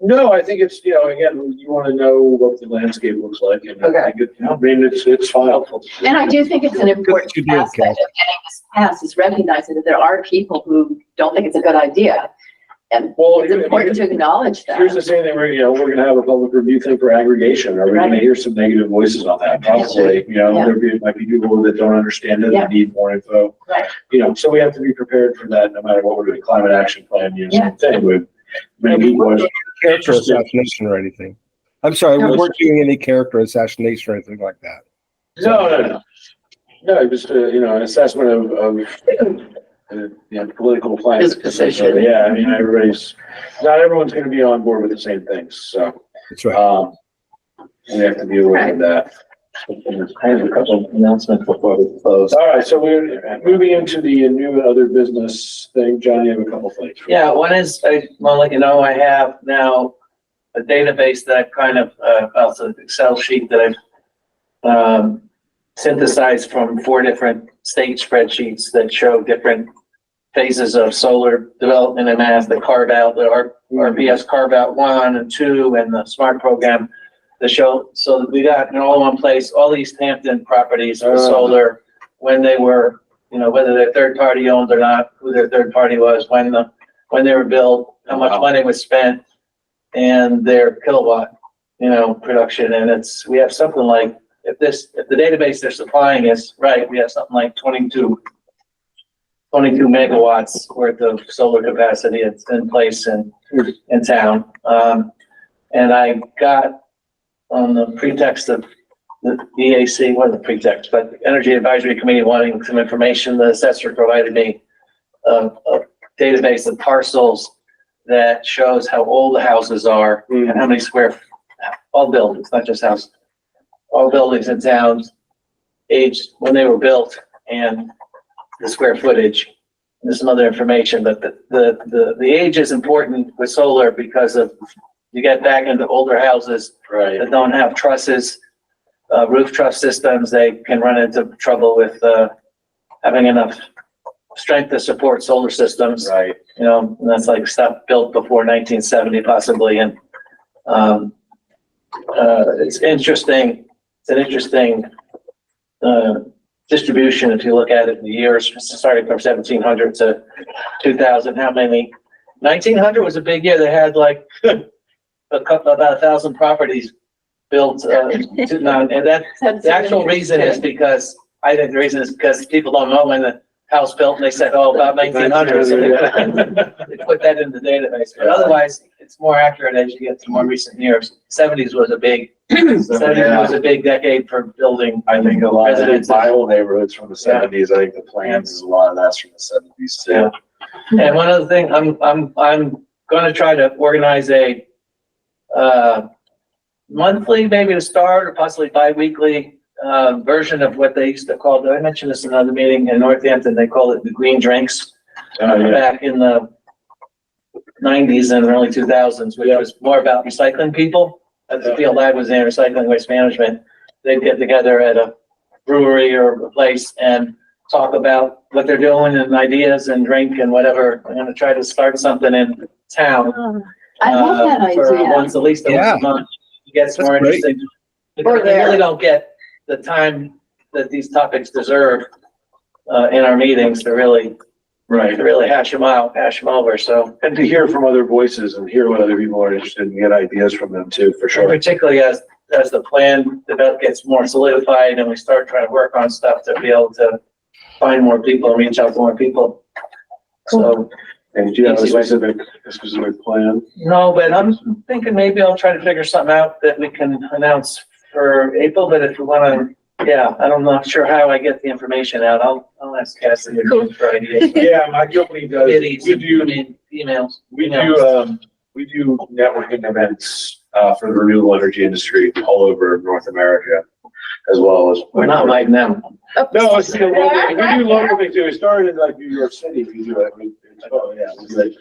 No, I think it's, again, you want to know what the landscape looks like. And I think it's fine. And I do think it's an important You did, aspect of getting this passed is recognizing that there are people who don't think it's a good idea. And it's important to acknowledge that. Here's the same thing, we're going to have a public review thing for aggregation. Are we going to hear some negative voices on that? Probably, there might be people that don't understand it, that need more info. Right. So we have to be prepared for that no matter what we're doing. Climate action plan, same thing with many people. character assassination or anything. I'm sorry, we weren't doing any character assassination or anything like that. No, just, an assessment of political plans. His position. So, yeah, I mean, not everyone's going to be on board with the same things, so. That's right. We have to be aware of that. I have a couple of announcements before we close. All right, so we're moving into the new and other business thing. John, you have a couple things. Yeah, one is, I want to let you know, I have now a database that I've kind of, also an Excel sheet that I've synthesized from 4 different state spreadsheets that show different phases of solar development and math that carve out the RPS carve out 1 and 2 and the SMART program to show, so that we got in all one place, all these Hampton properties for solar, when they were, whether they're third party owned or not, who their third party was, when they were built, how much money was spent, and their kilowatt, production. And we have something like, if the database they're supplying is right, we have something like 22 22 megawatts worth of solar capacity in place in town. And I got, on the pretext of the EAC, what the pretext, but the Energy Advisory Committee wanting some information, the assessor provided me a database of parcels that shows how old the houses are and how many all buildings, not just houses, all buildings in towns aged when they were built and the square footage. There's some other information, but the age is important with solar because of, you get back into older houses that don't have trusses, roof truss systems, they can run into trouble with having enough strength to support solar systems. Right. You know, and that's like stuff built before 1970 possibly. And it's interesting. It's an interesting distribution if you look at it in the years, starting from 1700 to 2000. How many? 1900 was a big year. They had like about 1,000 properties built. And that the actual reason is because I think the reason is because people don't know when the house built, and they said, "Oh, about 1900." So they put that in the database. But otherwise, it's more accurate as you get to more recent years. 70s was a big 70s was a big decade for building. I think a lot of residences. my old neighborhoods from the 70s. I think the plans is a lot of that's from the 70s too. Yeah. And one other thing, I'm going to try to organize a monthly, maybe to start, or possibly bi-weekly version of what they used to call, I mentioned this in another meeting in Northampton, they call it the green drinks. Back in the 90s and early 2000s, which was more about recycling people. At the field I was in, recycling waste management, they'd get together at a brewery or a place and talk about what they're doing and ideas and drink and whatever. I'm going to try to start something in town. I love that For idea. once, at least once a month. It gets more That's great. interesting. Because we really don't get the time that these topics deserve in our meetings to really hash them out, hash them over. So, And to hear from other voices and hear what other people are interested in, and get ideas from them too, for sure. particularly as the plan gets more solidified and we start trying to work on stuff to be able to find more people and reach out to more people. So, And do you have a specific plan? no, but I'm thinking maybe I'll try to figure something out that we can announce for April, but if we want to, yeah, I'm not sure how I get the information out. I'll ask Cassie for ideas. Yeah, my company does. Committees, We do, emails. we do networking events for the renewable energy industry all over North America, as well as. We're not inviting them. No, it's still local. We do local things too. We started in like New York City. We do it. We do it.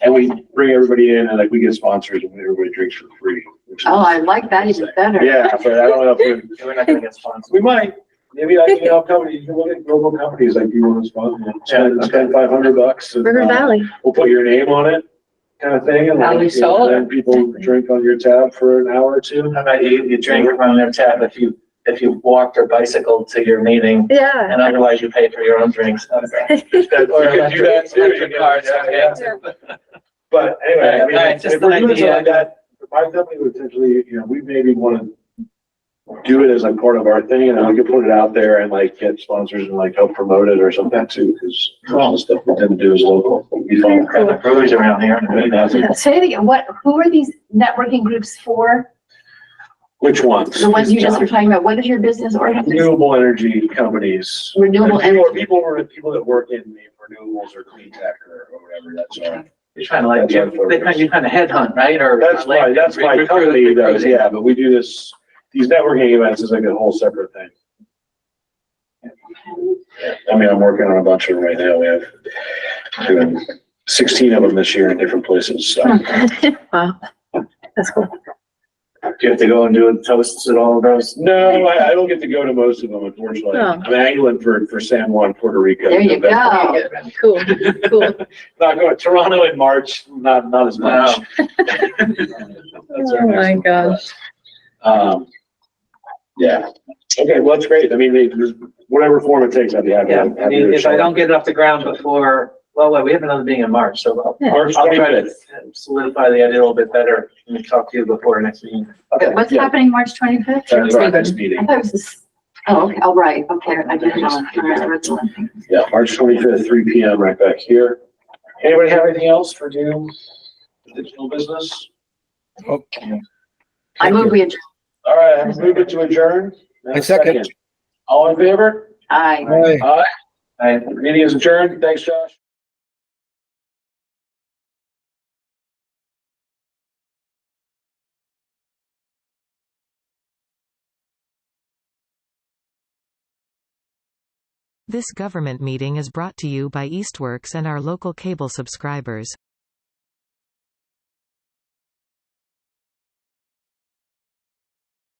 And we bring everybody in and like we get sponsors and everybody drinks for free. which is- Oh, I like that even better. Yeah, but I don't know if We're not gonna get sponsored. we might. Maybe like, companies, you can look at global companies like you want to sponsor, spend $500 and River Valley. we'll put your name on it, kind of thing. And Valley like, Solar. then people drink on your tab for an hour or two. How about you drink on their tab if you walked or bicycled to your meeting, Yeah. and otherwise you pay for your own drinks. Or You can do that too. electric cars. Yeah. But anyway, I mean, Right, just if we're an doing something idea. like that, my company would potentially, we maybe want to do it as like part of our thing, and then we could put it out there and like get sponsors and like help promote it or something too, because most of the stuff we tend to do is local. It'd be fun. Got the breweries around here. Say it again, who are these networking groups for? Which ones? The ones you just were talking about, what is your business organization? Renewable energy companies. Renewable energy. People that work in renewables or clean tech or whatever, that's all. You're trying to you kind of headhunt, right? Or That's my company does, yeah, but we do these networking events is like a whole separate thing. I mean, I'm working on a bunch of them right now. We have doing 16 of them this year in different places, so. Wow. That's cool. Do you have to go and do toasts at all of those? No, I don't get to go to most of them, unfortunately. Oh. I'm angling for San Juan, Puerto Rico. There you go. Cool. Cool. Not going, Toronto in March, not as much. That's our Oh next my one. gosh. Yeah. Okay, well, that's great. I mean, there's whatever form it takes, I'd be happy. Yeah, happy I mean, to if show I up. don't get it off the ground before, well, we have another meeting in March, so Yeah. March I'll try to 25th. solidify the idea a little bit better and talk to you before our next meeting. Okay, What's yeah. happening March 25th? That's our next meeting. I thought it was this Oh, okay, oh, right, okay, I didn't know. Yeah, March 25th, 3 PM, right back here. Anybody have anything else for new digital business? Okay. I move we adjourn. All right, I move it to adjourn. And I second. All in favor? Aye. Aye. Aye. Meeting is adjourned. Thanks, Josh. This government meeting is brought to you by Eastworks and our local cable subscribers.